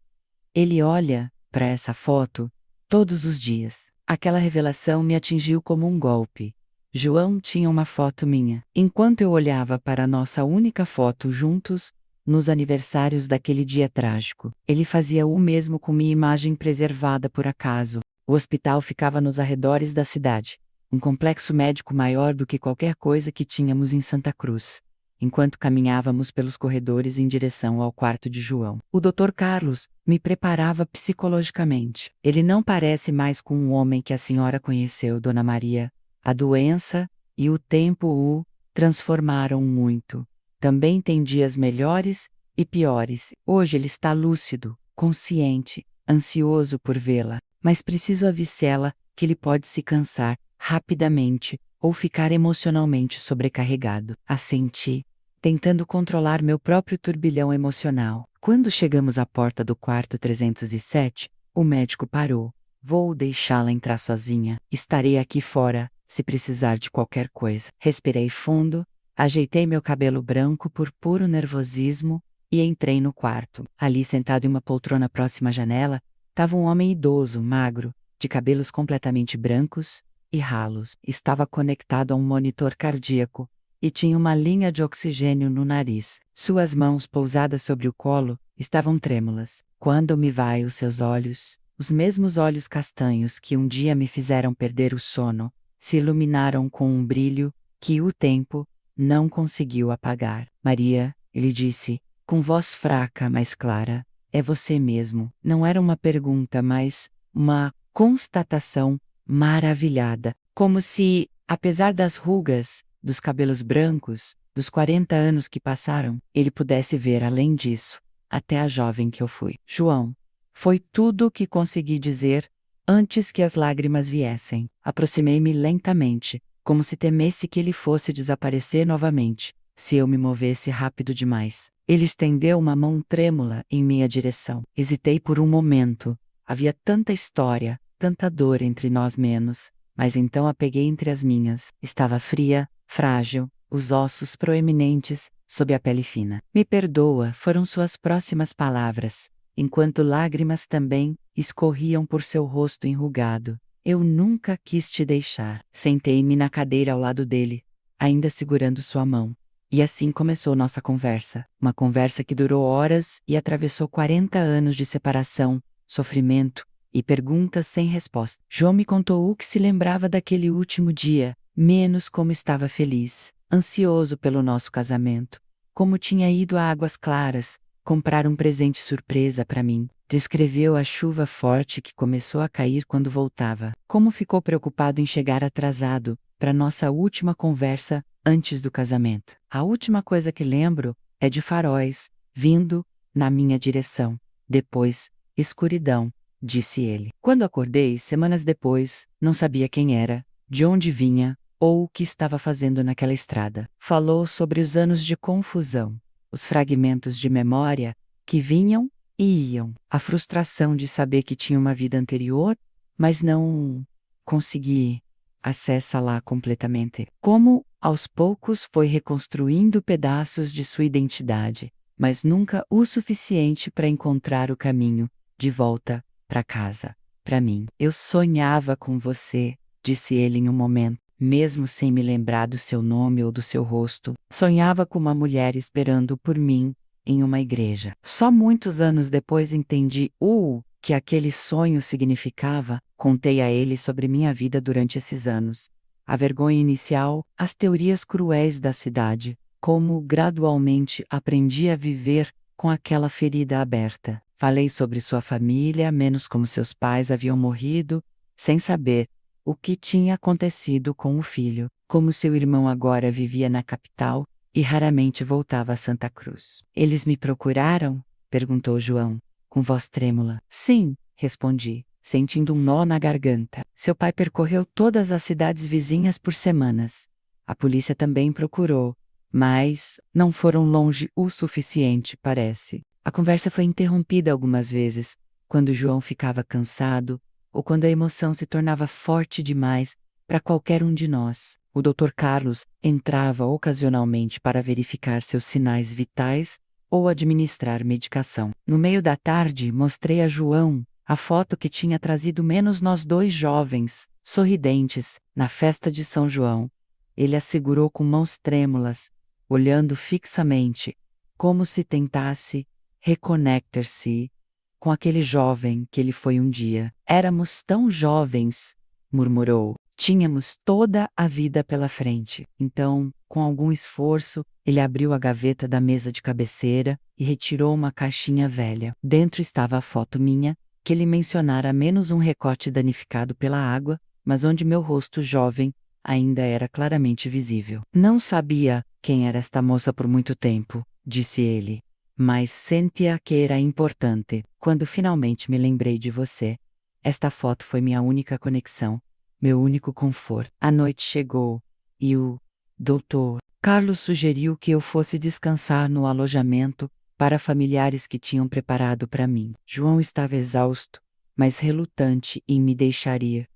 Ele olha para essa foto todos os dias. Aquela revelação me atingiu como um golpe. João tinha uma foto minha. Enquanto eu olhava para a nossa única foto juntos, nos aniversários daquele dia trágico, ele fazia o mesmo com minha imagem preservada por acaso. O hospital ficava nos arredores da cidade. Um complexo médico maior do que qualquer coisa que tínhamos em Santa Cruz. Enquanto caminhávamos pelos corredores em direção ao quarto de João, o Dr. Carlos me preparava psicologicamente. Ele não parece mais com o homem que a senhora conheceu, Dona Maria. A doença e o tempo o transformaram muito. Também tem dias melhores e piores. Hoje ele está lúcido, consciente, ansioso por vê-la, mas preciso avisá-la que ele pode se cansar rapidamente ou ficar emocionalmente sobrecarregado. Assenti, tentando controlar meu próprio turbilhão emocional. Quando chegamos à porta do quarto 307, o médico parou. Vou deixá-la entrar sozinha. Estarei aqui fora, se precisar de qualquer coisa. Respirei fundo, ajeitei meu cabelo branco por puro nervosismo e entrei no quarto. Ali, sentado em uma poltrona próxima à janela, estava um homem idoso, magro, de cabelos completamente brancos e ralos. Estava conectado a um monitor cardíaco e tinha uma linha de oxigênio no nariz. Suas mãos pousadas sobre o colo estavam trêmulas. Quando me vai os seus olhos, os mesmos olhos castanhos que um dia me fizeram perder o sono, se iluminaram com um brilho que o tempo não conseguiu apagar. Maria, ele disse, com voz fraca mas clara, é você mesmo. Não era uma pergunta, mas uma constatação maravilhada, como se, apesar das rugas, dos cabelos brancos, dos 40 anos que passaram, ele pudesse ver além disso, até a jovem que eu fui. João, foi tudo o que consegui dizer antes que as lágrimas viessem. Aproximei-me lentamente, como se temesse que ele fosse desaparecer novamente, se eu me movesse rápido demais. Ele estendeu uma mão trêmula em minha direção. Hesitei por um momento. Havia tanta história, tanta dor entre nós menos, mas então a peguei entre as minhas. Estava fria, frágil, os ossos proeminentes, sob a pele fina. Me perdoa, foram suas próximas palavras, enquanto lágrimas também escorriam por seu rosto enrugado. Eu nunca quis te deixar. Sentei-me na cadeira ao lado dele, ainda segurando sua mão. E assim começou nossa conversa. Uma conversa que durou horas e atravessou 40 anos de separação, sofrimento e perguntas sem resposta. João me contou o que se lembrava daquele último dia, menos como estava feliz, ansioso pelo nosso casamento, como tinha ido a Águas Claras comprar um presente surpresa para mim. Descreveu a chuva forte que começou a cair quando voltava, como ficou preocupado em chegar atrasado para nossa última conversa antes do casamento. A última coisa que lembro é de faróis vindo na minha direção. Depois, escuridão, disse ele. Quando acordei, semanas depois, não sabia quem era, de onde vinha ou o que estava fazendo naquela estrada. Falou sobre os anos de confusão, os fragmentos de memória que vinham e iam, a frustração de saber que tinha uma vida anterior, mas não consegui acessá-la completamente. Como, aos poucos, foi reconstruindo pedaços de sua identidade, mas nunca o suficiente para encontrar o caminho de volta para casa. Para mim, eu sonhava com você, disse ele em um momento, mesmo sem me lembrar do seu nome ou do seu rosto. Sonhava com uma mulher esperando por mim em uma igreja. Só muitos anos depois entendi o que aquele sonho significava. Contei a ele sobre minha vida durante esses anos. A vergonha inicial, as teorias cruéis da cidade, como gradualmente aprendi a viver com aquela ferida aberta. Falei sobre sua família, menos como seus pais haviam morrido, sem saber o que tinha acontecido com o filho, como seu irmão agora vivia na capital e raramente voltava a Santa Cruz. Eles me procuraram? Perguntou João, com voz trêmula. Sim, respondi, sentindo um nó na garganta. Seu pai percorreu todas as cidades vizinhas por semanas. A polícia também procurou, mas não foram longe o suficiente, parece. A conversa foi interrompida algumas vezes, quando João ficava cansado ou quando a emoção se tornava forte demais para qualquer um de nós. O Dr. Carlos entrava ocasionalmente para verificar seus sinais vitais ou administrar medicação. No meio da tarde, mostrei a João a foto que tinha trazido menos nós dois jovens, sorridentes, na festa de São João. Ele a segurou com mãos trêmulas, olhando fixamente, como se tentasse reconectar-se com aquele jovem que ele foi um dia. Éramos tão jovens, murmurou. Tínhamos toda a vida pela frente. Então, com algum esforço, ele abriu a gaveta da mesa de cabeceira e retirou uma caixinha velha. Dentro estava a foto minha, que ele mencionara menos um recorte danificado pela água, mas onde meu rosto jovem ainda era claramente visível. Não sabia quem era esta moça por muito tempo, disse ele. Mas sentia que era importante, quando finalmente me lembrei de você. Esta foto foi minha única conexão, meu único conforto. A noite chegou, e o doutor Carlos sugeriu que eu fosse descansar no alojamento para familiares que tinham preparado para mim. João estava exausto, mas relutante em me deixar ir.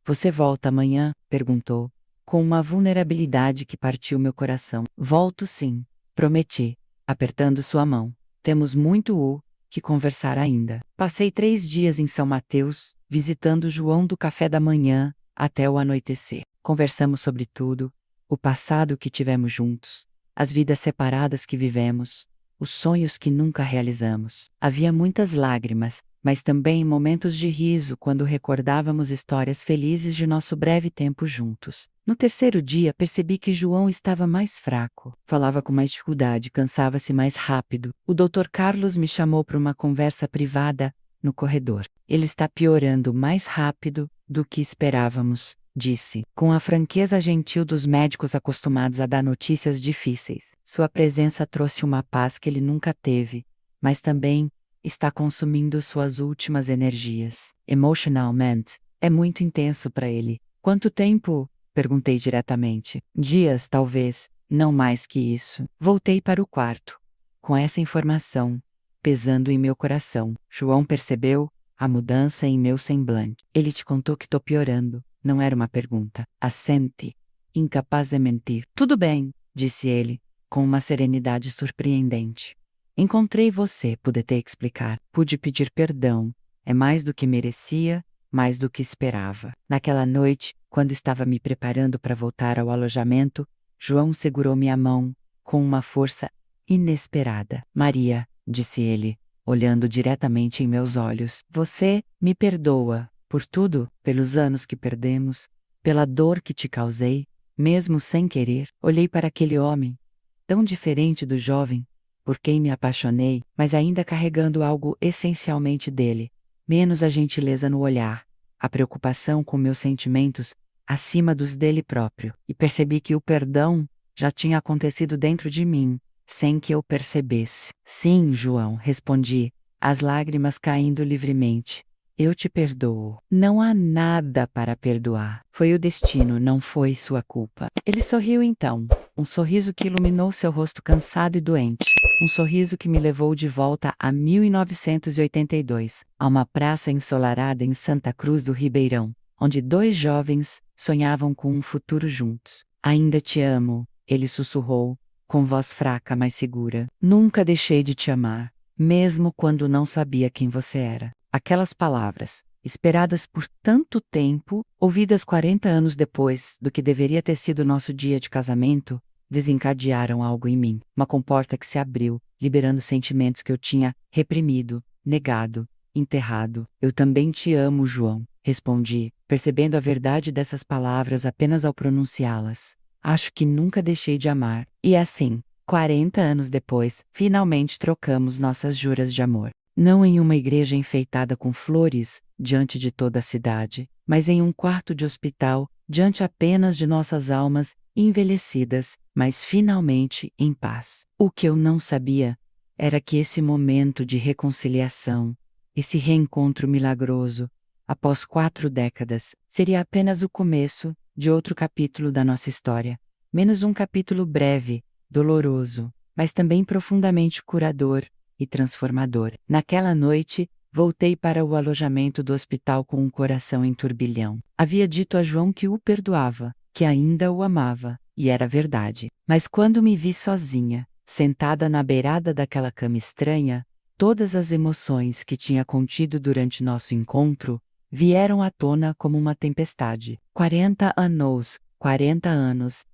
Você volta amanhã? Perguntou, com uma vulnerabilidade que partiu meu coração. Volto sim, prometi, apertando sua mão. Temos muito que conversar ainda. Passei 3 dias em São Mateus, visitando João do café da manhã até o anoitecer. Conversamos sobre tudo, o passado que tivemos juntos, as vidas separadas que vivemos, os sonhos que nunca realizamos. Havia muitas lágrimas, mas também momentos de riso quando recordávamos histórias felizes de nosso breve tempo juntos. No terceiro dia percebi que João estava mais fraco. Falava com mais dificuldade, cansava-se mais rápido. O Dr. Carlos me chamou para uma conversa privada no corredor. Ele está piorando mais rápido do que esperávamos, disse, com a franqueza gentil dos médicos acostumados a dar notícias difíceis. Sua presença trouxe uma paz que ele nunca teve, mas também está consumindo suas últimas energias. Emotionalmente, é muito intenso para ele. Quanto tempo? Perguntei diretamente. Dias, talvez, não mais que isso. Voltei para o quarto, com essa informação pesando em meu coração. João percebeu a mudança em meu semblante. Ele te contou que tô piorando. Não era uma pergunta. Assente, incapaz de mentir. Tudo bem, disse ele, com uma serenidade surpreendente. Encontrei você, pude te explicar. Pude pedir perdão. É mais do que merecia, mais do que esperava. Naquela noite, quando estava me preparando para voltar ao alojamento, João segurou minha mão com uma força inesperada. Maria, disse ele, olhando diretamente em meus olhos, você me perdoa por tudo, pelos anos que perdemos, pela dor que te causei, mesmo sem querer. Olhei para aquele homem, tão diferente do jovem por quem me apaixonei, mas ainda carregando algo essencialmente dele, menos a gentileza no olhar, a preocupação com meus sentimentos acima dos dele próprio, e percebi que o perdão já tinha acontecido dentro de mim, sem que eu percebesse. Sim, João, respondi, as lágrimas caindo livremente. Eu te perdoo. Não há nada para perdoar. Foi o destino, não foi sua culpa. Ele sorriu então, um sorriso que iluminou seu rosto cansado e doente. Um sorriso que me levou de volta a 1982, a uma praça ensolarada em Santa Cruz do Ribeirão, onde 2 jovens sonhavam com um futuro juntos. Ainda te amo, ele sussurrou, com voz fraca mas segura. Nunca deixei de te amar, mesmo quando não sabia quem você era. Aquelas palavras, esperadas por tanto tempo, ouvidas 40 anos depois do que deveria ter sido nosso dia de casamento, desencadearam algo em mim. Uma comporta que se abriu, liberando sentimentos que eu tinha reprimido, negado, enterrado. Eu também te amo, João, respondi, percebendo a verdade dessas palavras apenas ao pronunciá-las. Acho que nunca deixei de amar. E assim, 40 anos depois, finalmente trocamos nossas juras de amor. Não em uma igreja enfeitada com flores, diante de toda a cidade, mas em um quarto de hospital, diante apenas de nossas almas envelhecidas, mas finalmente em paz. O que eu não sabia era que esse momento de reconciliação, esse reencontro milagroso, após 4 décadas, seria apenas o começo de outro capítulo da nossa história. Menos um capítulo breve, doloroso, mas também profundamente curador e transformador. Naquela noite, voltei para o alojamento do hospital com um coração em turbilhão. Havia dito a João que o perdoava, que ainda o amava, e era verdade. Mas quando me vi sozinha, sentada na beirada daquela cama estranha, todas as emoções que tinha contido durante nosso encontro vieram à tona como uma tempestade. 40 anos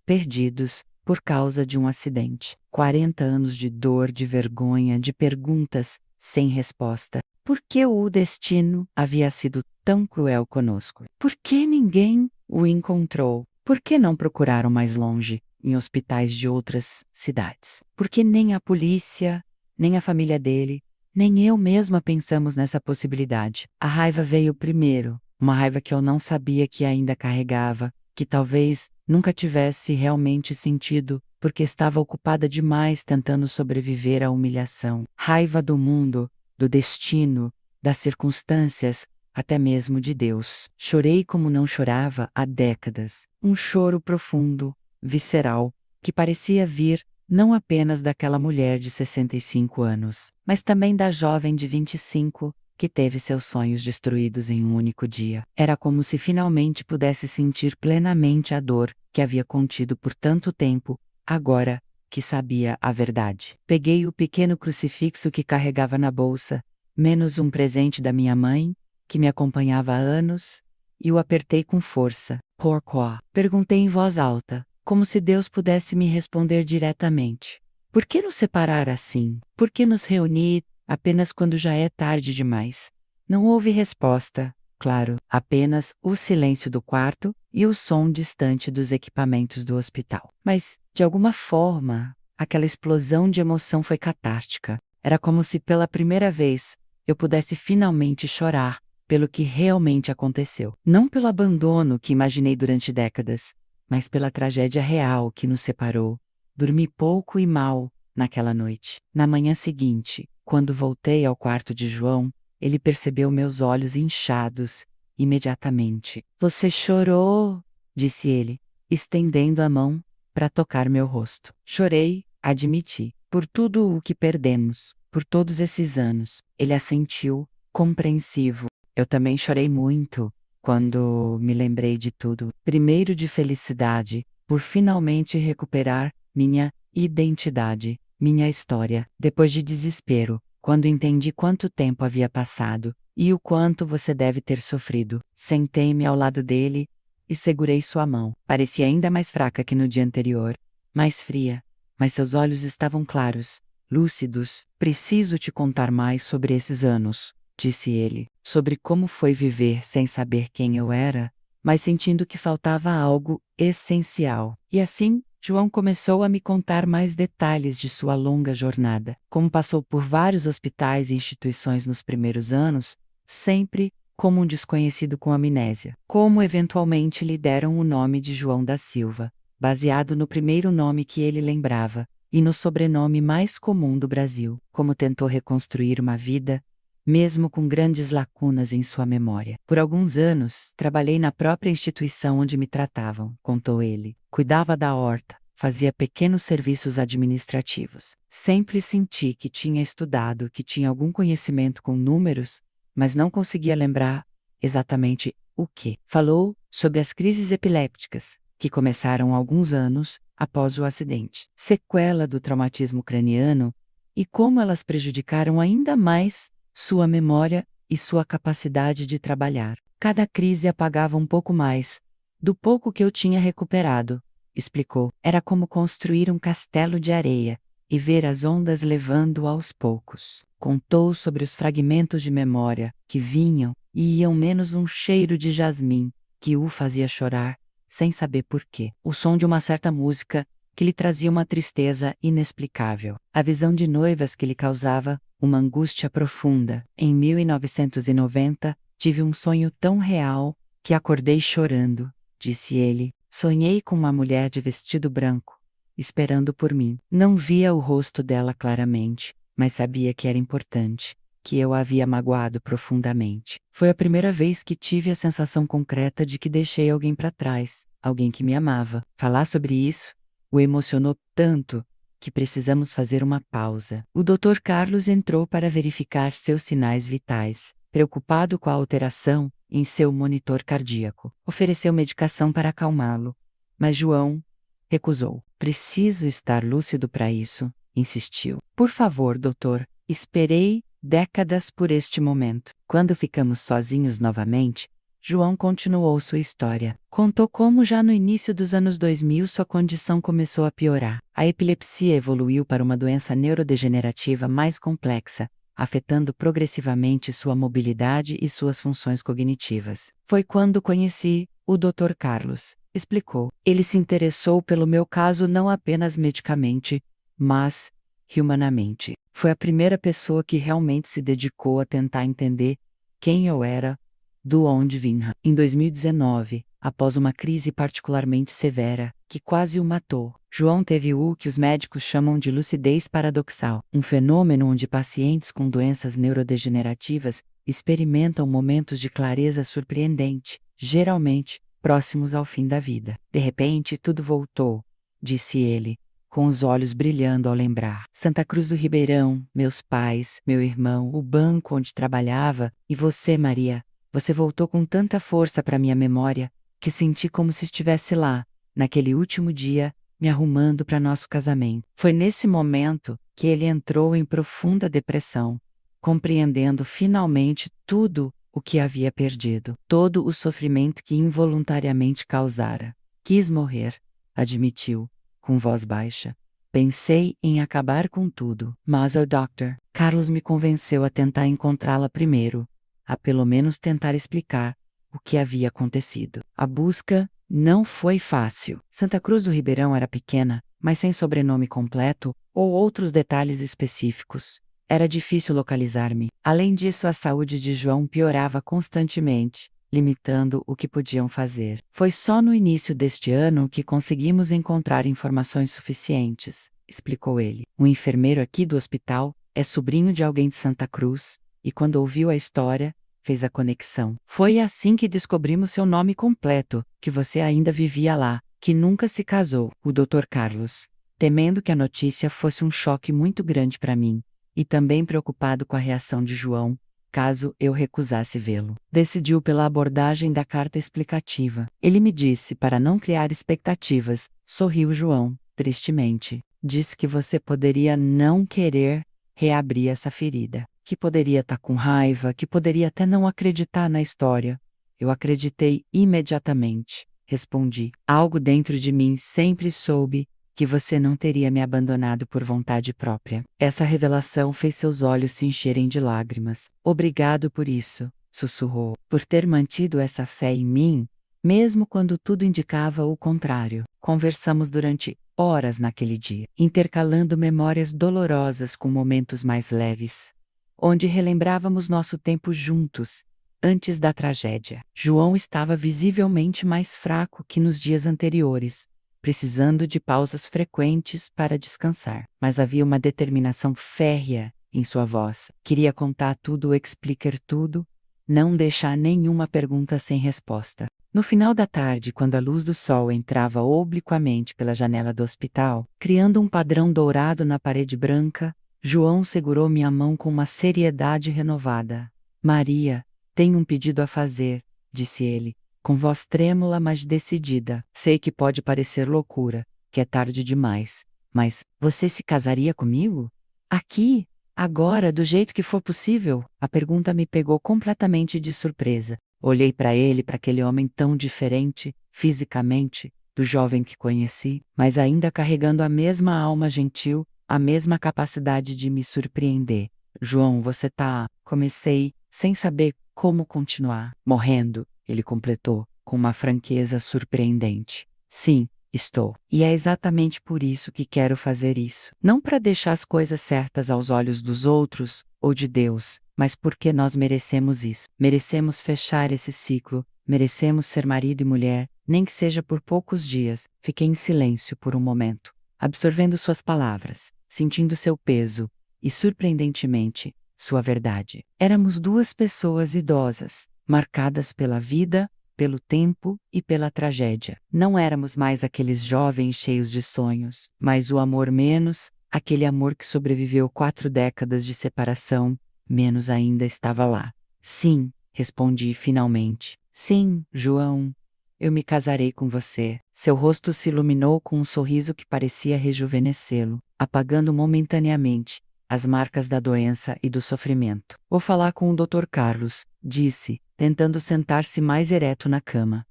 perdidos por causa de um acidente. 40 anos de dor, de vergonha, de perguntas sem resposta. Por que o destino havia sido tão cruel conosco? Por que ninguém o encontrou? Por que não procuraram mais longe, em hospitais de outras cidades? Por que nem a polícia, nem a família dele, nem eu mesma pensamos nessa possibilidade? A raiva veio primeiro, uma raiva que eu não sabia que ainda carregava, que talvez nunca tivesse realmente sentido, porque estava ocupada demais tentando sobreviver à humilhação. Raiva do mundo, do destino, das circunstâncias, até mesmo de Deus. Chorei como não chorava há décadas. Um choro profundo, visceral, que parecia vir não apenas daquela mulher de 65 anos, mas também da jovem de 25, que teve seus sonhos destruídos em um único dia. Era como se finalmente pudesse sentir plenamente a dor que havia contido por tanto tempo, agora que sabia a verdade. Peguei o pequeno crucifixo que carregava na bolsa, menos um presente da minha mãe, que me acompanhava há anos, e o apertei com força. Pourquoi? Perguntei em voz alta, como se Deus pudesse me responder diretamente. Por que nos separar assim? Por que nos reunir apenas quando já é tarde demais? Não houve resposta, claro, apenas o silêncio do quarto e o som distante dos equipamentos do hospital. Mas, de alguma forma, aquela explosão de emoção foi catártica. Era como se pela primeira vez eu pudesse finalmente chorar pelo que realmente aconteceu. Não pelo abandono que imaginei durante décadas, mas pela tragédia real que nos separou. Dormi pouco e mal naquela noite. Na manhã seguinte, quando voltei ao quarto de João, ele percebeu meus olhos inchados imediatamente. Você chorou, disse ele, estendendo a mão para tocar meu rosto. Chorei, admiti, por tudo o que perdemos, por todos esses anos. Ele assentiu, compreensivo. Eu também chorei muito quando me lembrei de tudo. Primeiro de felicidade, por finalmente recuperar minha identidade, minha história. Depois de desespero, quando entendi quanto tempo havia passado e o quanto você deve ter sofrido. Sentei-me ao lado dele e segurei sua mão. Parecia ainda mais fraca que no dia anterior, mais fria, mas seus olhos estavam claros, lúcidos. Preciso te contar mais sobre esses anos, disse ele, sobre como foi viver sem saber quem eu era, mas sentindo que faltava algo essencial. E assim, João começou a me contar mais detalhes de sua longa jornada, como passou por vários hospitais e instituições nos primeiros anos, sempre como um desconhecido com amnésia. Como eventualmente lhe deram o nome de João da Silva, baseado no primeiro nome que ele lembrava, e no sobrenome mais comum do Brasil. Como tentou reconstruir uma vida, mesmo com grandes lacunas em sua memória. Por alguns anos, trabalhei na própria instituição onde me tratavam, contou ele. Cuidava da horta, fazia pequenos serviços administrativos. Sempre senti que tinha estudado, que tinha algum conhecimento com números, mas não conseguia lembrar exatamente o que. Falou sobre as crises epilépticas, que começaram há alguns anos após o acidente, sequela do traumatismo craniano, e como elas prejudicaram ainda mais sua memória e sua capacidade de trabalhar. Cada crise apagava um pouco mais do pouco que eu tinha recuperado, explicou. Era como construir um castelo de areia e ver as ondas levando aos poucos. Contou sobre os fragmentos de memória que vinham e iam, menos um cheiro de jasmim que o fazia chorar sem saber por quê. O som de uma certa música que lhe trazia uma tristeza inexplicável. A visão de noivas que lhe causava uma angústia profunda. Em 1990, tive um sonho tão real que acordei chorando, disse ele. Sonhei com uma mulher de vestido branco, esperando por mim. Não via o rosto dela claramente, mas sabia que era importante, que eu a havia magoado profundamente. Foi a primeira vez que tive a sensação concreta de que deixei alguém para trás, alguém que me amava. Falar sobre isso o emocionou tanto que precisamos fazer uma pausa. O Dr. Carlos entrou para verificar seus sinais vitais. Preocupado com a alteração em seu monitor cardíaco, ofereceu medicação para acalmá-lo. Mas João recusou. Preciso estar lúcido para isso, insistiu. Por favor, doutor, esperei décadas por este momento. Quando ficamos sozinhos novamente, João continuou sua história. Contou como já no início dos anos 2000 sua condição começou a piorar. A epilepsia evoluiu para uma doença neurodegenerativa mais complexa, afetando progressivamente sua mobilidade e suas funções cognitivas. Foi quando conheci o Dr. Carlos, explicou. Ele se interessou pelo meu caso não apenas medicamente, mas humanamente. Foi a primeira pessoa que realmente se dedicou a tentar entender quem eu era, do onde vinha. Em 2019, após uma crise particularmente severa, que quase o matou, João teve o que os médicos chamam de lucidez paradoxal, um fenômeno onde pacientes com doenças neurodegenerativas experimentam momentos de clareza surpreendente, geralmente próximos ao fim da vida. De repente, tudo voltou, disse ele, com os olhos brilhando ao lembrar. Santa Cruz do Ribeirão, meus pais, meu irmão, o banco onde trabalhava, e você, Maria. Você voltou com tanta força para minha memória, que senti como se estivesse lá, naquele último dia, me arrumando para nosso casamento. Foi nesse momento que ele entrou em profunda depressão, compreendendo finalmente tudo o que havia perdido, todo o sofrimento que involuntariamente causara. Quis morrer, admitiu, com voz baixa. Pensei em acabar com tudo, mas o Dr. Carlos me convenceu a tentar encontrá-la primeiro, a pelo menos tentar explicar o que havia acontecido. A busca não foi fácil. Santa Cruz do Ribeirão era pequena, mas sem sobrenome completo ou outros detalhes específicos. Era difícil localizar-me. Além disso, a saúde de João piorava constantemente, limitando o que podiam fazer. Foi só no início deste ano que conseguimos encontrar informações suficientes, explicou ele. Um enfermeiro aqui do hospital é sobrinho de alguém de Santa Cruz, e quando ouviu a história, fez a conexão. Foi assim que descobrimos seu nome completo, que você ainda vivia lá, que nunca se casou. O Dr. Carlos, temendo que a notícia fosse um choque muito grande para mim, e também preocupado com a reação de João, caso eu recusasse vê-lo, decidiu pela abordagem da carta explicativa. Ele me disse para não criar expectativas, sorriu João, tristemente. Disse que você poderia não querer reabrir essa ferida, que poderia estar com raiva, que poderia até não acreditar na história. Eu acreditei imediatamente, respondi. Algo dentro de mim sempre soube que você não teria me abandonado por vontade própria. Essa revelação fez seus olhos se encherem de lágrimas. Obrigado por isso, sussurrou, por ter mantido essa fé em mim, mesmo quando tudo indicava o contrário. Conversamos durante horas naquele dia, intercalando memórias dolorosas com momentos mais leves, onde relembrávamos nosso tempo juntos, antes da tragédia. João estava visivelmente mais fraco que nos dias anteriores, precisando de pausas frequentes para descansar. Mas havia uma determinação férrea em sua voz. Queria contar tudo, explicar tudo, não deixar nenhuma pergunta sem resposta. No final da tarde, quando a luz do sol entrava obliquamente pela janela do hospital, criando um padrão dourado na parede branca, João segurou minha mão com uma seriedade renovada. Maria, tenho um pedido a fazer, disse ele, com voz trêmula mas decidida. Sei que pode parecer loucura, que é tarde demais, mas você se casaria comigo? Aqui? Agora, do jeito que for possível? A pergunta me pegou completamente de surpresa. Olhei para ele, para aquele homem tão diferente, fisicamente, do jovem que conheci, mas ainda carregando a mesma alma gentil, a mesma capacidade de me surpreender. João, você tá... Comecei, sem saber como continuar. Morrendo, ele completou, com uma franqueza surpreendente. Sim, estou. E é exatamente por isso que quero fazer isso. Não para deixar as coisas certas aos olhos dos outros ou de Deus, mas porque nós merecemos isso. Merecemos fechar esse ciclo, merecemos ser marido e mulher, nem que seja por poucos dias. Fiquei em silêncio por um momento, absorvendo suas palavras, sentindo seu peso e, surpreendentemente, sua verdade. Éramos duas pessoas idosas, marcadas pela vida, pelo tempo e pela tragédia. Não éramos mais aqueles jovens cheios de sonhos, mas o amor menos, aquele amor que sobreviveu 4 décadas de separação, menos ainda estava lá. Sim, respondi finalmente. Sim, João. Eu me casarei com você. Seu rosto se iluminou com um sorriso que parecia rejuvenescê-lo, apagando momentaneamente as marcas da doença e do sofrimento. Vou falar com o Dr. Carlos, disse, tentando sentar-se mais ereto na cama.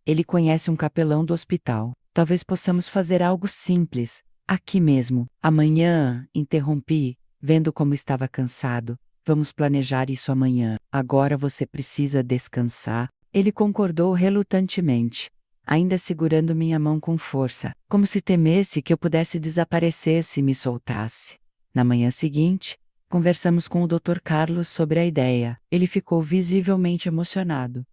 Ele conhece um capelão do hospital. Talvez possamos fazer algo simples, aqui mesmo. Amanhã, interrompi, vendo como estava cansado. Vamos planejar isso amanhã. Agora você precisa descansar. Ele concordou relutantemente, ainda segurando minha mão com força, como se temesse que eu pudesse desaparecer se me soltasse. Na manhã seguinte, conversamos com o Dr. Carlos sobre a ideia. Ele ficou visivelmente emocionado,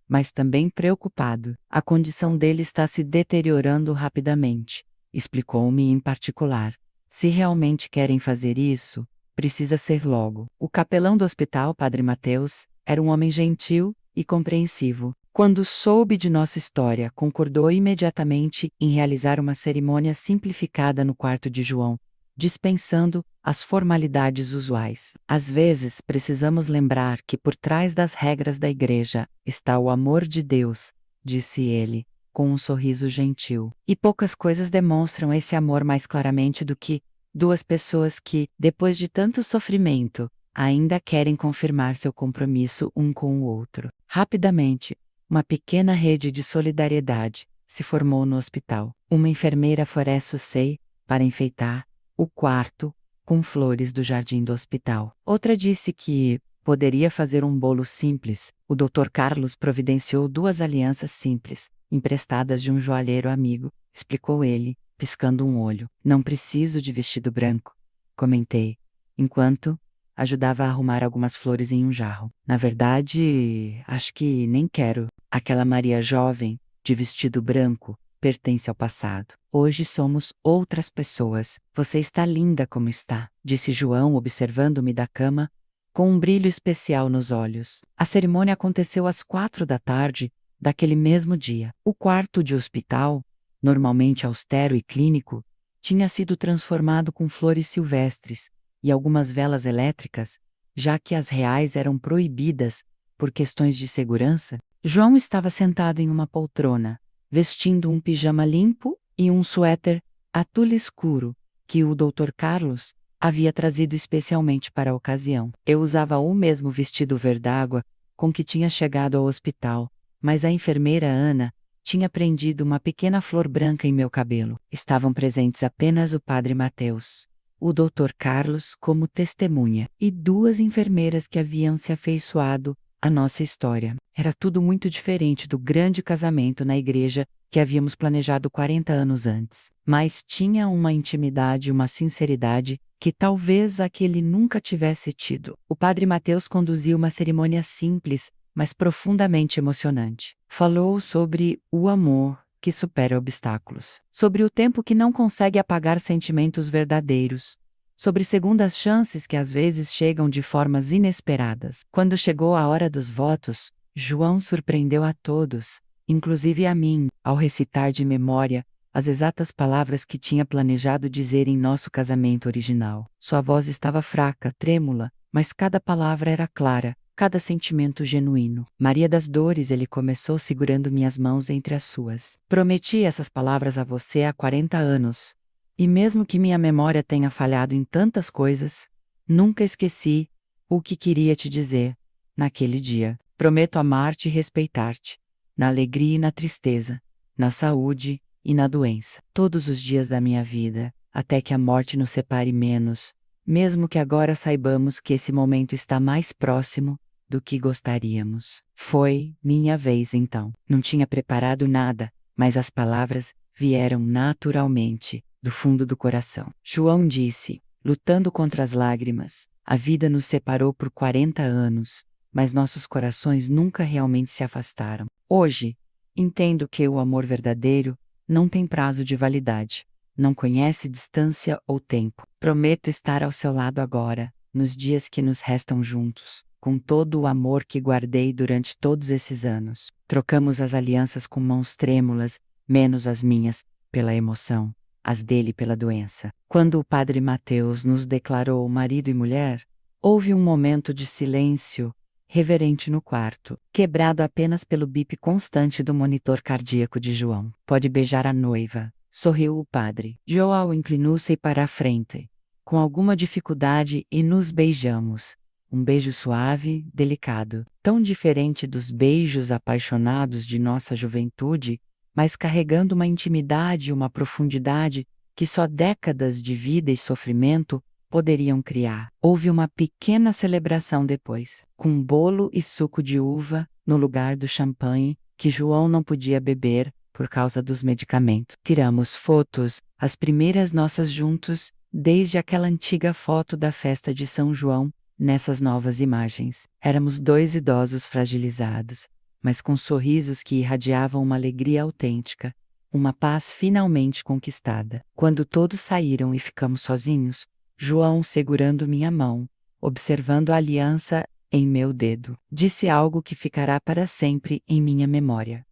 mas também preocupado. A condição dele está se deteriorando rapidamente, explicou-me em particular. Se realmente querem fazer isso, precisa ser logo. O capelão do hospital, Padre Mateus, era um homem gentil e compreensivo. Quando soube de nossa história, concordou imediatamente em realizar uma cerimônia simplificada no quarto de João, dispensando as formalidades usuais. Às vezes, precisamos lembrar que por trás das regras da igreja está o amor de Deus, disse ele, com um sorriso gentil. E poucas coisas demonstram esse amor mais claramente do que duas pessoas que, depois de tanto sofrimento, ainda querem confirmar seu compromisso um com o outro. Rapidamente, uma pequena rede de solidariedade se formou no hospital. Uma enfermeira oferece o SEI para enfeitar o quarto com flores do jardim do hospital. Outra disse que poderia fazer um bolo simples. O Dr. Carlos providenciou 2 alianças simples, emprestadas de um joalheiro amigo, explicou ele, piscando um olho. Não preciso de vestido branco, comentei, enquanto ajudava a arrumar algumas flores em um jarro. Na verdade, acho que nem quero. Aquela Maria jovem, de vestido branco, pertence ao passado. Hoje somos outras pessoas. Você está linda como está, disse João, observando-me da cama, com um brilho especial nos olhos. A cerimônia aconteceu às 4 da tarde, daquele mesmo dia. O quarto de hospital, normalmente austero e clínico, tinha sido transformado com flores silvestres e algumas velas elétricas, já que as reais eram proibidas por questões de segurança. João estava sentado em uma poltrona, vestindo um pijama limpo e um suéter atule escuro, que o Dr. Carlos havia trazido especialmente para a ocasião. Eu usava o mesmo vestido verde-água com que tinha chegado ao hospital, mas a enfermeira Ana tinha prendido uma pequena flor branca em meu cabelo. Estavam presentes apenas o Padre Mateus, o Dr. Carlos como testemunha, e 2 enfermeiras que haviam se afeiçoado à nossa história. Era tudo muito diferente do grande casamento na igreja que havíamos planejado 40 anos antes, mas tinha uma intimidade e uma sinceridade que talvez aquele nunca tivesse tido. O Padre Mateus conduziu uma cerimônia simples, mas profundamente emocionante. Falou sobre o amor que supera obstáculos, sobre o tempo que não consegue apagar sentimentos verdadeiros, sobre segundas chances que às vezes chegam de formas inesperadas. Quando chegou a hora dos votos, João surpreendeu a todos, inclusive a mim, ao recitar de memória as exatas palavras que tinha planejado dizer em nosso casamento original. Sua voz estava fraca, trêmula, mas cada palavra era clara, cada sentimento genuíno. Maria das Dores, ele começou segurando minhas mãos entre as suas. Prometi essas palavras a você há 40 anos. E mesmo que minha memória tenha falhado em tantas coisas, nunca esqueci o que queria te dizer naquele dia. Prometo amar-te e respeitar-te, na alegria e na tristeza, na saúde e na doença, todos os dias da minha vida, até que a morte nos separe menos, mesmo que agora saibamos que esse momento está mais próximo do que gostaríamos. Foi minha vez então. Não tinha preparado nada, mas as palavras vieram naturalmente, do fundo do coração. João disse, lutando contra as lágrimas: a vida nos separou por 40 anos, mas nossos corações nunca realmente se afastaram. Hoje, entendo que o amor verdadeiro não tem prazo de validade, não conhece distância ou tempo. Prometo estar ao seu lado agora, nos dias que nos restam juntos, com todo o amor que guardei durante todos esses anos. Trocamos as alianças com mãos trêmulas, menos as minhas, pela emoção, as dele pela doença. Quando o padre Mateus nos declarou marido e mulher, houve um momento de silêncio reverente no quarto, quebrado apenas pelo bip constante do monitor cardíaco de João. Pode beijar a noiva, sorriu o padre. João inclinou-se para a frente, com alguma dificuldade, e nos beijamos. Um beijo suave, delicado, tão diferente dos beijos apaixonados de nossa juventude, mas carregando uma intimidade e uma profundidade que só décadas de vida e sofrimento poderiam criar. Houve uma pequena celebração depois, com bolo e suco de uva, no lugar do champanhe, que João não podia beber por causa dos medicamentos. Tiramos fotos, as primeiras nossas juntos, desde aquela antiga foto da festa de São João. Nessas novas imagens, éramos dois idosos fragilizados, mas com sorrisos que irradiavam uma alegria autêntica, uma paz finalmente conquistada. Quando todos saíram e ficamos sozinhos, João, segurando minha mão, observando a aliança em meu dedo, disse algo que ficará para sempre em minha memória.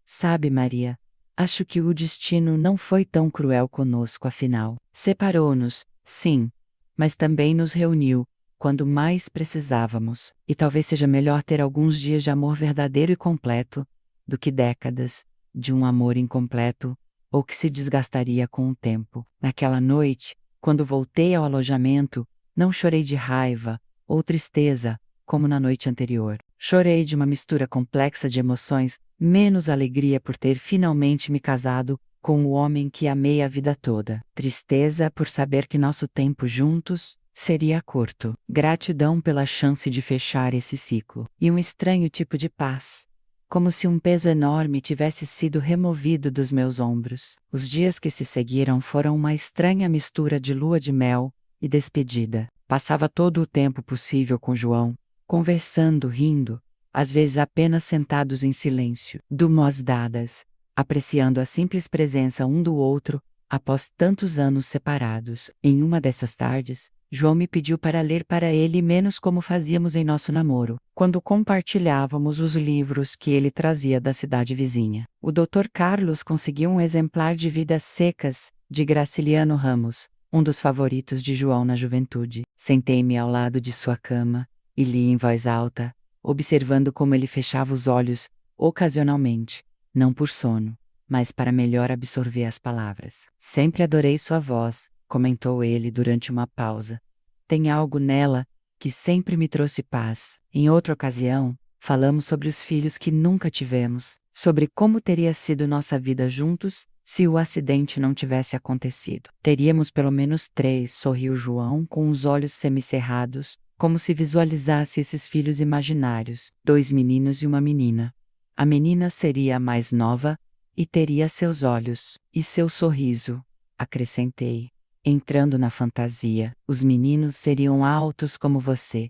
Sabe, Maria, acho que o destino não foi tão cruel conosco afinal. Separou-nos, sim, mas também nos reuniu quando mais precisávamos, e talvez seja melhor ter alguns dias de amor verdadeiro e completo, do que décadas de um amor incompleto, ou que se desgastaria com o tempo. Naquela noite, quando voltei ao alojamento, não chorei de raiva ou tristeza, como na noite anterior. Chorei de uma mistura complexa de emoções, menos alegria por ter finalmente me casado com o homem que amei a vida toda. Tristeza por saber que nosso tempo juntos seria curto. Gratidão pela chance de fechar esse ciclo. E um estranho tipo de paz, como se um peso enorme tivesse sido removido dos meus ombros. Os dias que se seguiram foram uma estranha mistura de lua de mel e despedida. Passava todo o tempo possível com João, conversando, rindo, às vezes apenas sentados em silêncio, de mãos dadas, apreciando a simples presença um do outro, após tantos anos separados. Em uma dessas tardes, João me pediu para ler para ele menos como fazíamos em nosso namoro, quando compartilhávamos os livros que ele trazia da cidade vizinha. O Dr. Carlos conseguiu um exemplar de Vidas Secas, de Graciliano Ramos, um dos favoritos de João na juventude. Sentei-me ao lado de sua cama e li em voz alta, observando como ele fechava os olhos, ocasionalmente, não por sono, mas para melhor absorver as palavras. Sempre adorei sua voz, comentou ele durante uma pausa. Tem algo nela que sempre me trouxe paz. Em outra ocasião, falamos sobre os filhos que nunca tivemos, sobre como teria sido nossa vida juntos se o acidente não tivesse acontecido. Teríamos pelo menos 3, sorriu João com os olhos semicerrados, como se visualizasse esses filhos imaginários, 2 meninos e uma menina. A menina seria a mais nova e teria seus olhos e seu sorriso, acrescentei. Entrando na fantasia, os meninos seriam altos como você.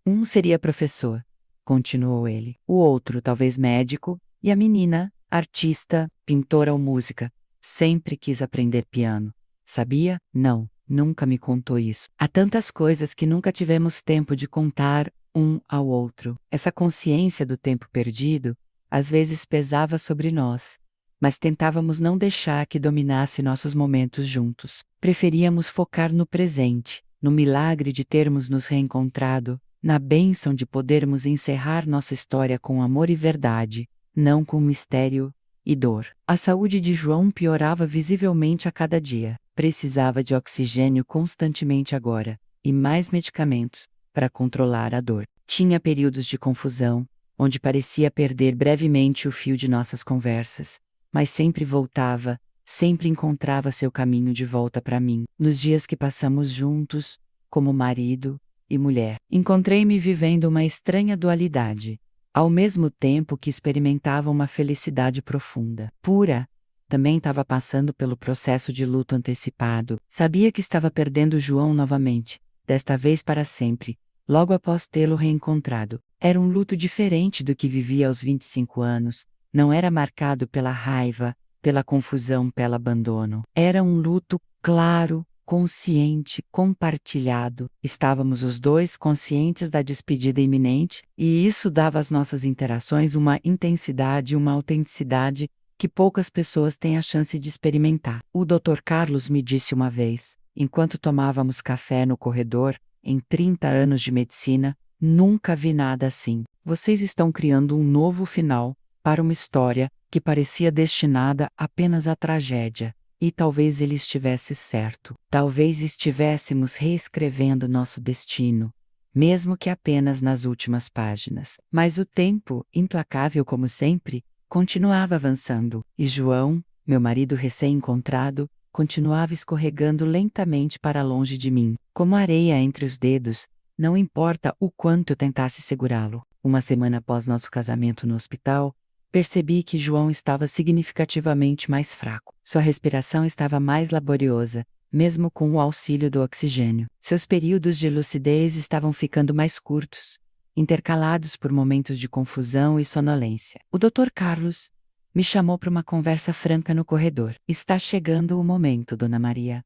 Um seria professor, continuou ele. O outro talvez médico, e a menina, artista, pintora ou música. Sempre quis aprender piano. Sabia? Não, nunca me contou isso. Há tantas coisas que nunca tivemos tempo de contar um ao outro. Essa consciência do tempo perdido, às vezes pesava sobre nós, mas tentávamos não deixar que dominasse nossos momentos juntos. Preferíamos focar no presente, no milagre de termos nos reencontrado, na bênção de podermos encerrar nossa história com amor e verdade, não com mistério e dor. A saúde de João piorava visivelmente a cada dia. Precisava de oxigênio constantemente agora, e mais medicamentos, para controlar a dor. Tinha períodos de confusão, onde parecia perder brevemente o fio de nossas conversas, mas sempre voltava, sempre encontrava seu caminho de volta para mim. Nos dias que passamos juntos, como marido e mulher. Encontrei-me vivendo uma estranha dualidade. Ao mesmo tempo que experimentava uma felicidade profunda, pura, também estava passando pelo processo de luto antecipado. Sabia que estava perdendo João novamente, desta vez para sempre, logo após tê-lo reencontrado. Era um luto diferente do que vivia aos 25 anos. Não era marcado pela raiva, pela confusão, pelo abandono. Era um luto claro, consciente, compartilhado. Estávamos os dois conscientes da despedida iminente, e isso dava às nossas interações uma intensidade e uma autenticidade que poucas pessoas têm a chance de experimentar. O Dr. Carlos me disse uma vez, enquanto tomávamos café no corredor, em 30 anos de medicina, nunca vi nada assim. Vocês estão criando um novo final para uma história que parecia destinada apenas à tragédia. E talvez ele estivesse certo. Talvez estivéssemos reescrevendo nosso destino, mesmo que apenas nas últimas páginas. Mas o tempo, implacável como sempre, continuava avançando, e João, meu marido recém-encontrado, continuava escorregando lentamente para longe de mim, como areia entre os dedos, não importa o quanto eu tentasse segurá-lo. Uma semana após nosso casamento no hospital, percebi que João estava significativamente mais fraco. Sua respiração estava mais laboriosa, mesmo com o auxílio do oxigênio. Seus períodos de lucidez estavam ficando mais curtos, intercalados por momentos de confusão e sonolência. O Dr. Carlos me chamou para uma conversa franca no corredor. Está chegando o momento, Dona Maria,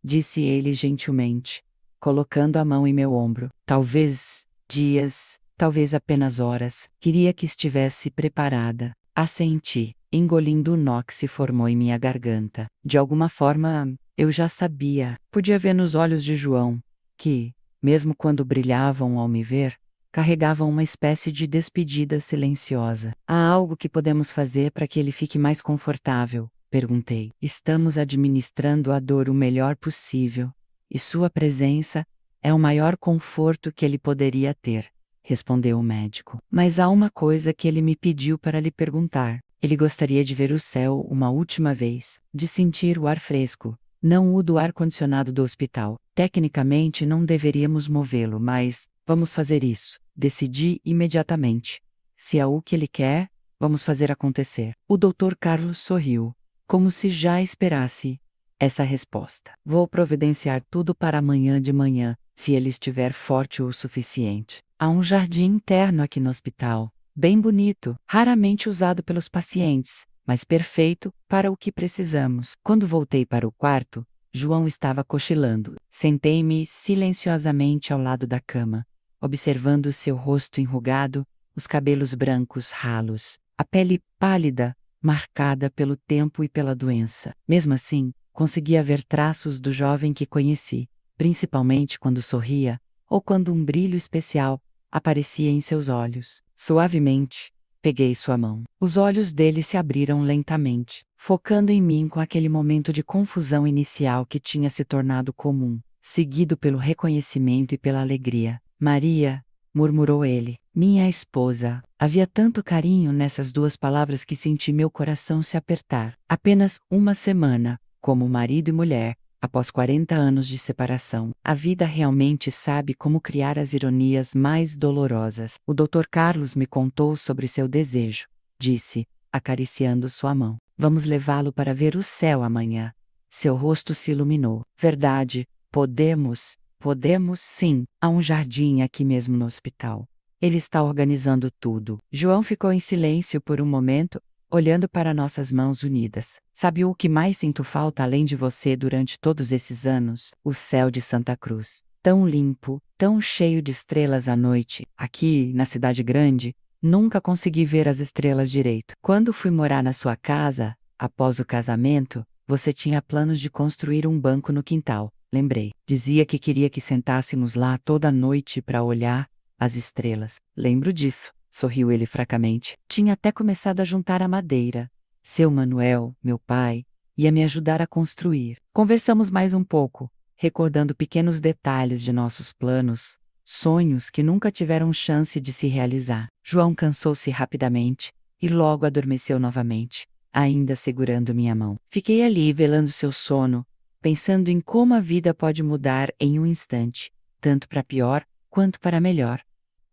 disse ele gentilmente, colocando a mão em meu ombro. Talvez dias, talvez apenas horas. Queria que estivesse preparada. Assenti, engolindo o nó que se formou em minha garganta. De alguma forma, eu já sabia. Podia ver nos olhos de João, que, mesmo quando brilhavam ao me ver, carregavam uma espécie de despedida silenciosa. Há algo que podemos fazer para que ele fique mais confortável? Perguntei. Estamos administrando a dor o melhor possível, e sua presença é o maior conforto que ele poderia ter, respondeu o médico. Mas há uma coisa que ele me pediu para lhe perguntar. Ele gostaria de ver o céu uma última vez, de sentir o ar fresco, não o do ar-condicionado do hospital. Tecnicamente não deveríamos movê-lo, mas vamos fazer isso. Decidi imediatamente. Se é o que ele quer, vamos fazer acontecer. O Dr. Carlos sorriu, como se já esperasse essa resposta. Vou providenciar tudo para amanhã de manhã, se ele estiver forte o suficiente. Há um jardim interno aqui no hospital, bem bonito, raramente usado pelos pacientes, mas perfeito para o que precisamos. Quando voltei para o quarto, João estava cochilando. Sentei-me silenciosamente ao lado da cama, observando seu rosto enrugado, os cabelos brancos ralos, a pele pálida, marcada pelo tempo e pela doença. Mesmo assim, conseguia ver traços do jovem que conheci, principalmente quando sorria, ou quando um brilho especial aparecia em seus olhos. Suavemente, peguei sua mão. Os olhos dele se abriram lentamente, focando em mim com aquele momento de confusão inicial que tinha se tornado comum, seguido pelo reconhecimento e pela alegria. Maria, murmurou ele, minha esposa. Havia tanto carinho nessas duas palavras que senti meu coração se apertar. Apenas uma semana, como marido e mulher, após 40 anos de separação. A vida realmente sabe como criar as ironias mais dolorosas. O Dr. Carlos me contou sobre seu desejo, disse, acariciando sua mão. Vamos levá-lo para ver o céu amanhã. Seu rosto se iluminou. Verdade, podemos sim. Há um jardim aqui mesmo no hospital. Ele está organizando tudo. João ficou em silêncio por um momento, olhando para nossas mãos unidas. Sabe o que mais sinto falta além de você durante todos esses anos? O céu de Santa Cruz. Tão limpo, tão cheio de estrelas à noite. Aqui, na cidade grande, nunca consegui ver as estrelas direito. Quando fui morar na sua casa, após o casamento, você tinha planos de construir um banco no quintal. Lembrei. Dizia que queria que sentássemos lá toda noite para olhar as estrelas. Lembro disso. Sorriu ele fracamente. Tinha até começado a juntar a madeira. Seu Manuel, meu pai, ia me ajudar a construir. Conversamos mais um pouco, recordando pequenos detalhes de nossos planos, sonhos que nunca tiveram chance de se realizar. João cansou-se rapidamente e logo adormeceu novamente, ainda segurando minha mão. Fiquei ali velando seu sono, pensando em como a vida pode mudar em um instante, tanto para pior quanto para melhor.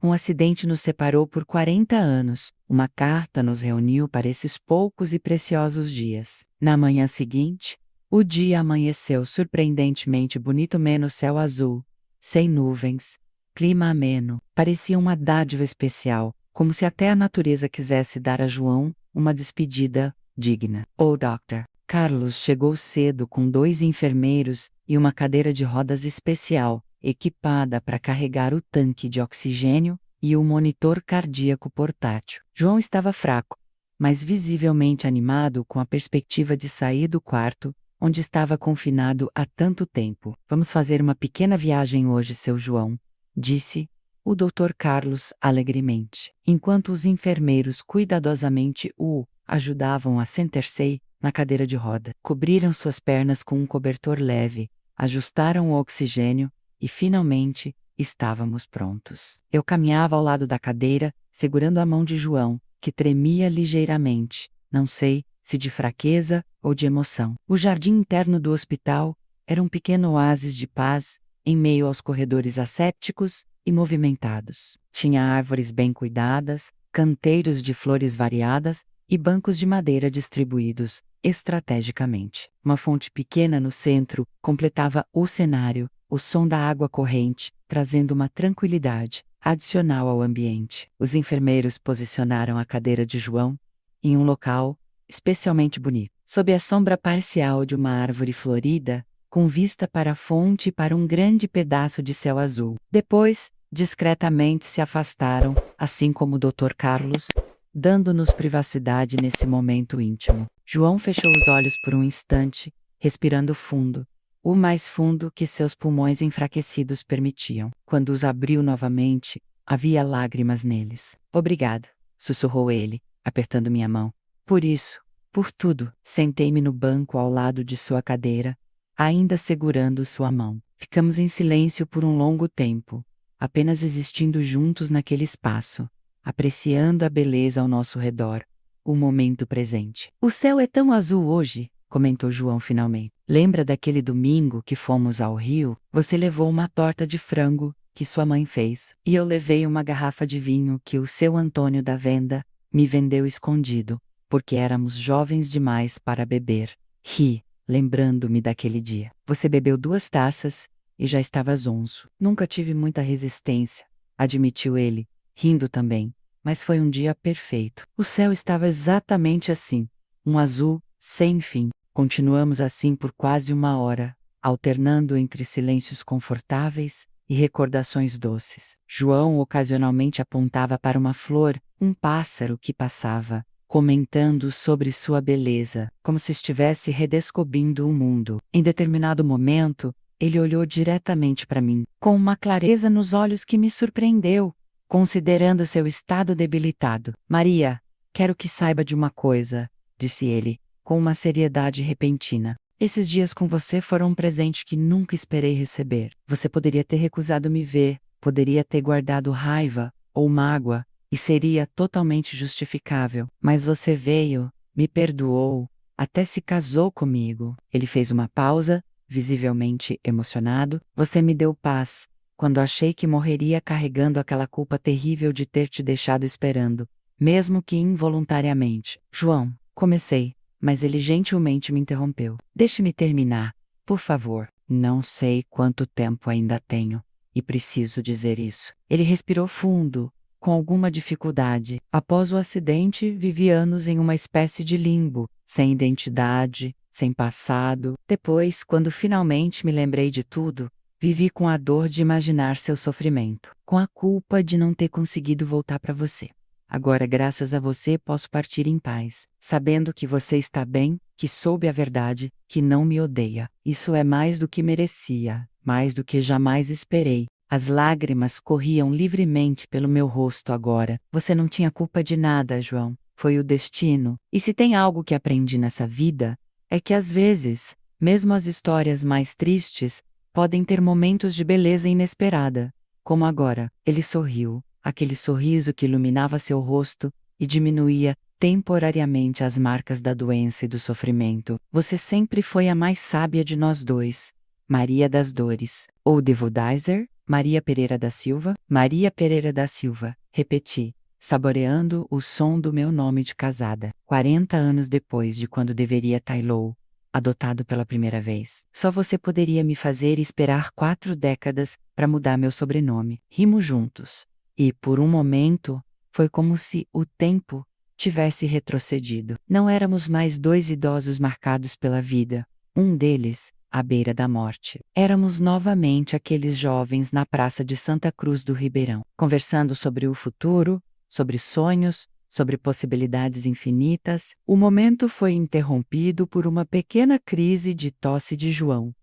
Um acidente nos separou por 40 anos. Uma carta nos reuniu para esses poucos e preciosos dias. Na manhã seguinte, o dia amanheceu surpreendentemente bonito, menos céu azul, sem nuvens, clima ameno. Parecia uma dádiva especial, como se até a natureza quisesse dar a João uma despedida digna. O Dr. Carlos chegou cedo com 2 enfermeiros e uma cadeira de rodas especial, equipada para carregar o tanque de oxigênio e o monitor cardíaco portátil. João estava fraco, mas visivelmente animado com a perspectiva de sair do quarto, onde estava confinado há tanto tempo. Vamos fazer uma pequena viagem hoje, seu João, disse o Dr. Carlos alegremente, enquanto os enfermeiros cuidadosamente o ajudavam a sentar-se na cadeira de roda. Cobriram suas pernas com um cobertor leve, ajustaram o oxigênio e, finalmente, estávamos prontos. Eu caminhava ao lado da cadeira, segurando a mão de João, que tremia ligeiramente, não sei se de fraqueza ou de emoção. O jardim interno do hospital era um pequeno oásis de paz, em meio aos corredores assépticos e movimentados. Tinha árvores bem cuidadas, canteiros de flores variadas e bancos de madeira distribuídos estrategicamente. Uma fonte pequena no centro completava o cenário, o som da água corrente, trazendo uma tranquilidade adicional ao ambiente. Os enfermeiros posicionaram a cadeira de João em um local especialmente bonito, sob a sombra parcial de uma árvore florida, com vista para a fonte e para um grande pedaço de céu azul. Depois, discretamente se afastaram, assim como o Dr. Carlos, dando-nos privacidade nesse momento íntimo. João fechou os olhos por um instante, respirando fundo, o mais fundo que seus pulmões enfraquecidos permitiam. Quando os abriu novamente, havia lágrimas neles. Obrigado, sussurrou ele, apertando minha mão. Por isso, por tudo. Sentei-me no banco ao lado de sua cadeira, ainda segurando sua mão. Ficamos em silêncio por um longo tempo, apenas existindo juntos naquele espaço, apreciando a beleza ao nosso redor, o momento presente. O céu é tão azul hoje, comentou João finalmente. Lembra daquele domingo que fomos ao Rio? Você levou uma torta de frango que sua mãe fez, e eu levei uma garrafa de vinho que o seu Antônio da venda me vendeu escondido, porque éramos jovens demais para beber. Ri, lembrando-me daquele dia. Você bebeu 2 taças e já estava zonzo. Nunca tive muita resistência, admitiu ele, rindo também, mas foi um dia perfeito. O céu estava exatamente assim, um azul sem fim. Continuamos assim por quase 1 hora, alternando entre silêncios confortáveis e recordações doces. João ocasionalmente apontava para uma flor, um pássaro que passava, comentando sobre sua beleza, como se estivesse redescobrindo o mundo. Em determinado momento, ele olhou diretamente para mim, com uma clareza nos olhos que me surpreendeu, considerando seu estado debilitado. Maria, quero que saiba de uma coisa, disse ele, com uma seriedade repentina. Esses dias com você foram um presente que nunca esperei receber. Você poderia ter recusado me ver, poderia ter guardado raiva ou mágoa, e seria totalmente justificável. Mas você veio, me perdoou, até se casou comigo. Ele fez uma pausa, visivelmente emocionado. Você me deu paz, quando achei que morreria carregando aquela culpa terrível de ter te deixado esperando, mesmo que involuntariamente. João, comecei, mas ele gentilmente me interrompeu. Deixe-me terminar, por favor. Não sei quanto tempo ainda tenho, e preciso dizer isso. Ele respirou fundo, com alguma dificuldade. Após o acidente, vivi anos em uma espécie de limbo, sem identidade, sem passado. Depois, quando finalmente me lembrei de tudo, vivi com a dor de imaginar seu sofrimento, com a culpa de não ter conseguido voltar para você. Agora, graças a você, posso partir em paz, sabendo que você está bem, que soube a verdade, que não me odeia. Isso é mais do que merecia, mais do que jamais esperei. As lágrimas corriam livremente pelo meu rosto agora. Você não tinha culpa de nada, João. Foi o destino. E se tem algo que aprendi nessa vida, é que às vezes, mesmo as histórias mais tristes, podem ter momentos de beleza inesperada. Como agora. Ele sorriu, aquele sorriso que iluminava seu rosto e diminuía temporariamente as marcas da doença e do sofrimento. Você sempre foi a mais sábia de nós dois, Maria das Dores. Ou Devodizer? Maria Pereira da Silva? Maria Pereira da Silva, repeti, saboreando o som do meu nome de casada. 40 anos depois de quando deveria Tailou, adotado pela primeira vez. Só você poderia me fazer esperar 4 décadas para mudar meu sobrenome. Rimos juntos. E, por um momento, foi como se o tempo tivesse retrocedido. Não éramos mais 2 idosos marcados pela vida, um deles à beira da morte. Éramos novamente aqueles jovens na praça de Santa Cruz do Ribeirão, conversando sobre o futuro, sobre sonhos, sobre possibilidades infinitas. O momento foi interrompido por uma pequena crise de tosse de João.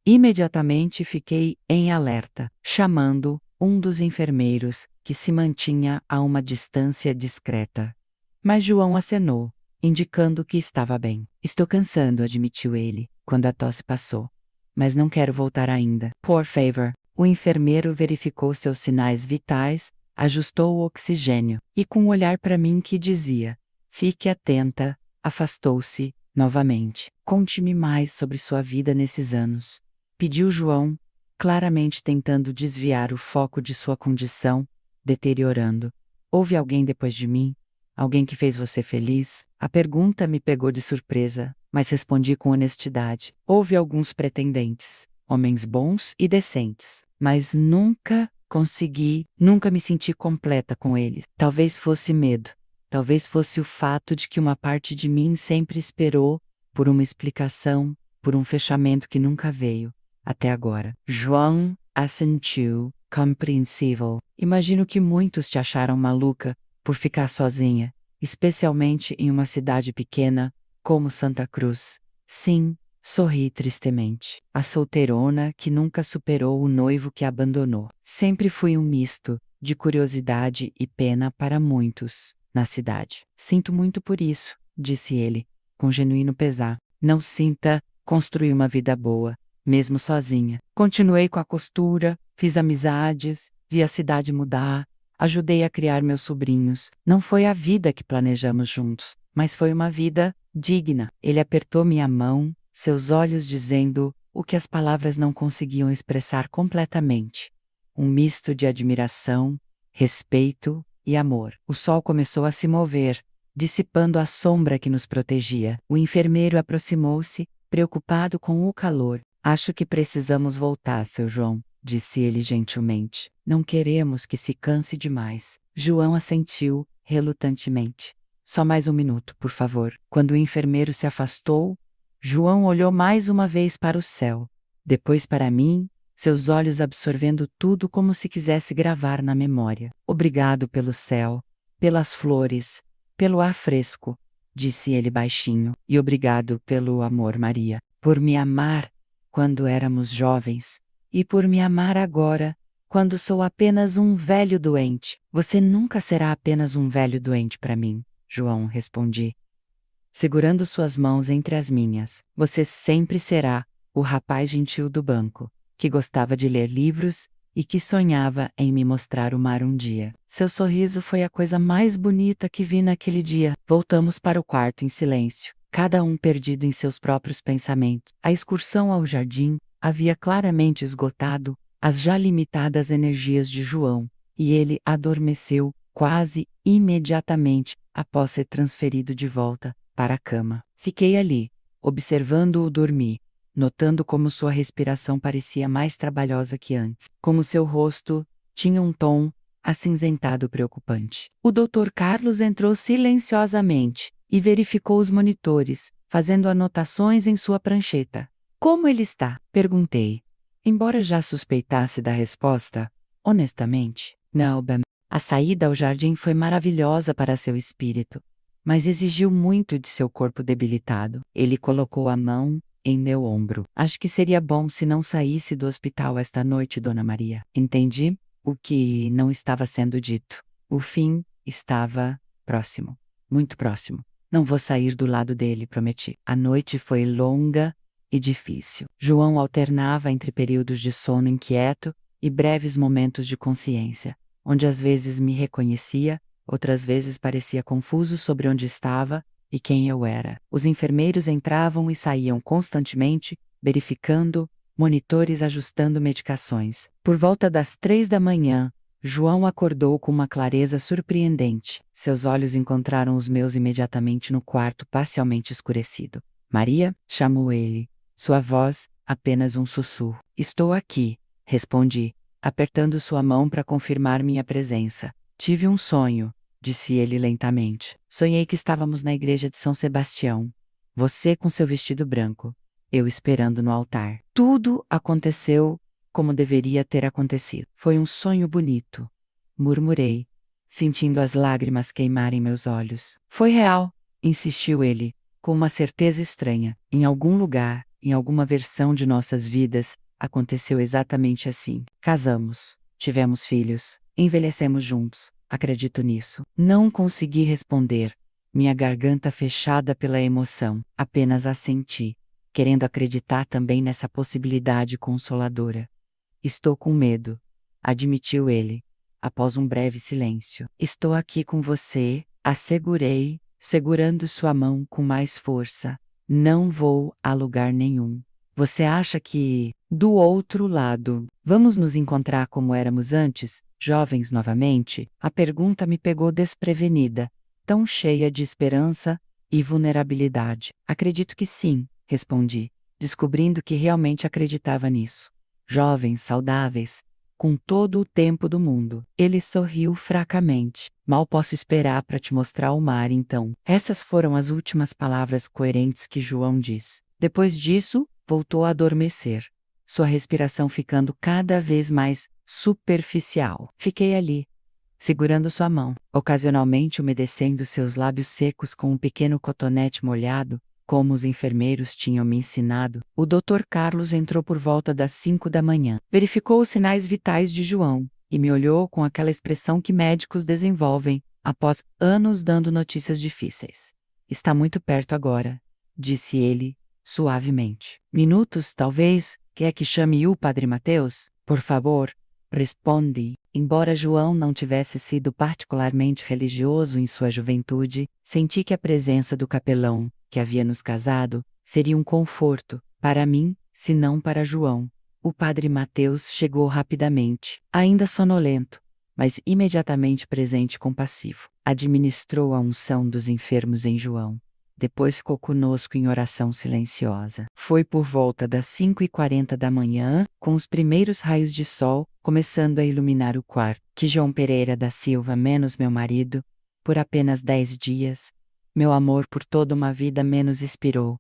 Imediatamente fiquei em alerta, chamando um dos enfermeiros, que se mantinha a uma distância discreta. Mas João acenou, indicando que estava bem. Estou cansando, admitiu ele, quando a tosse passou. Mas não quero voltar ainda. Por favor. O enfermeiro verificou seus sinais vitais, ajustou o oxigênio, e com um olhar para mim que dizia: fique atenta, afastou-se, novamente. Conte-me mais sobre sua vida nesses anos. Pediu João, claramente tentando desviar o foco de sua condição, deteriorando. Houve alguém depois de mim? Alguém que fez você feliz? A pergunta me pegou de surpresa, mas respondi com honestidade. Houve alguns pretendentes, homens bons e decentes, mas nunca nunca me senti completa com eles. Talvez fosse medo, talvez fosse o fato de que uma parte de mim sempre esperou por uma explicação, por um fechamento que nunca veio, até agora. João assentiu, compreensível. Imagino que muitos te acharam maluca por ficar sozinha, especialmente em uma cidade pequena como Santa Cruz. Sim, sorri tristemente. A solteirona que nunca superou o noivo que abandonou. Sempre fui um misto de curiosidade e pena para muitos na cidade. Sinto muito por isso, disse ele, com genuíno pesar. Não sinta, construí uma vida boa, mesmo sozinha. Continuei com a costura, fiz amizades, vi a cidade mudar, ajudei a criar meus sobrinhos. Não foi a vida que planejamos juntos, mas foi uma vida digna. Ele apertou minha mão, seus olhos dizendo o que as palavras não conseguiam expressar completamente. Um misto de admiração, respeito e amor. O sol começou a se mover, dissipando a sombra que nos protegia. O enfermeiro aproximou-se, preocupado com o calor. Acho que precisamos voltar, seu João, disse ele gentilmente. Não queremos que se canse demais. João assentiu, relutantemente. Só mais um minuto, por favor. Quando o enfermeiro se afastou, João olhou mais uma vez para o céu, depois para mim, seus olhos absorvendo tudo como se quisesse gravar na memória. Obrigado pelo céu, pelas flores, pelo ar fresco, disse ele baixinho, e obrigado pelo amor, Maria, por me amar quando éramos jovens, e por me amar agora, quando sou apenas um velho doente. Você nunca será apenas um velho doente para mim, João, respondi, segurando suas mãos entre as minhas. Você sempre será o rapaz gentil do banco, que gostava de ler livros e que sonhava em me mostrar o mar um dia. Seu sorriso foi a coisa mais bonita que vi naquele dia. Voltamos para o quarto em silêncio, cada um perdido em seus próprios pensamentos. A excursão ao jardim havia claramente esgotado as já limitadas energias de João, e ele adormeceu quase imediatamente após ser transferido de volta para a cama. Fiquei ali, observando-o dormir, notando como sua respiração parecia mais trabalhosa que antes, como seu rosto tinha um tom acinzentado preocupante. O Dr. Carlos entrou silenciosamente e verificou os monitores, fazendo anotações em sua prancheta. Como ele está? Perguntei. Embora já suspeitasse da resposta, honestamente, não, bem. A saída ao jardim foi maravilhosa para seu espírito, mas exigiu muito de seu corpo debilitado. Ele colocou a mão em meu ombro. Acho que seria bom se não saísse do hospital esta noite, Dona Maria. Entendi o que não estava sendo dito. O fim estava próximo, muito próximo. Não vou sair do lado dele, prometi. A noite foi longa e difícil. João alternava entre períodos de sono inquieto e breves momentos de consciência, onde às vezes me reconhecia, outras vezes parecia confuso sobre onde estava e quem eu era. Os enfermeiros entravam e saíam constantemente, verificando monitores ajustando medicações. Por volta das 3 da manhã, João acordou com uma clareza surpreendente. Seus olhos encontraram os meus imediatamente no quarto parcialmente escurecido. Maria, chamou ele. Sua voz, apenas um sussurro. Estou aqui, respondi, apertando sua mão para confirmar minha presença. Tive um sonho, disse ele lentamente. Sonhei que estávamos na igreja de São Sebastião. Você com seu vestido branco. Eu esperando no altar. Tudo aconteceu como deveria ter acontecido. Foi um sonho bonito, murmurei, sentindo as lágrimas queimarem meus olhos. Foi real, insistiu ele, com uma certeza estranha. Em algum lugar, em alguma versão de nossas vidas, aconteceu exatamente assim. Casamos, tivemos filhos, envelhecemos juntos. Acredito nisso. Não consegui responder, minha garganta fechada pela emoção. Apenas assenti, querendo acreditar também nessa possibilidade consoladora. Estou com medo, admitiu ele, após um breve silêncio. Estou aqui com você, assegurei, segurando sua mão com mais força. Não vou a lugar nenhum. Você acha que, do outro lado, vamos nos encontrar como éramos antes, jovens novamente? A pergunta me pegou desprevenida, tão cheia de esperança e vulnerabilidade. Acredito que sim, respondi, descobrindo que realmente acreditava nisso. Jovens, saudáveis, com todo o tempo do mundo. Ele sorriu fracamente. Mal posso esperar para te mostrar o mar então. Essas foram as últimas palavras coerentes que João disse. Depois disso, voltou a adormecer, sua respiração ficando cada vez mais superficial. Fiquei ali, segurando sua mão, ocasionalmente umedecendo seus lábios secos com um pequeno cotonete molhado, como os enfermeiros tinham me ensinado. O Dr. Carlos entrou por volta das 5 da manhã. Verificou os sinais vitais de João e me olhou com aquela expressão que médicos desenvolvem após anos dando notícias difíceis. Está muito perto agora, disse ele, suavemente. Minutos, talvez. Quer que chame o Padre Mateus? Por favor, respondi. Embora João não tivesse sido particularmente religioso em sua juventude, senti que a presença do capelão, que havia nos casado, seria um conforto, para mim, se não para João. O Padre Mateus chegou rapidamente, ainda sonolento, mas imediatamente presente e compassivo. Administrou a unção dos enfermos em João. Depois ficou conosco em oração silenciosa. Foi por volta das 5h40 da manhã, com os primeiros raios de sol, começando a iluminar o quarto, que João Pereira da Silva menos meu marido, por apenas 10 dias, meu amor por toda uma vida menos expirou.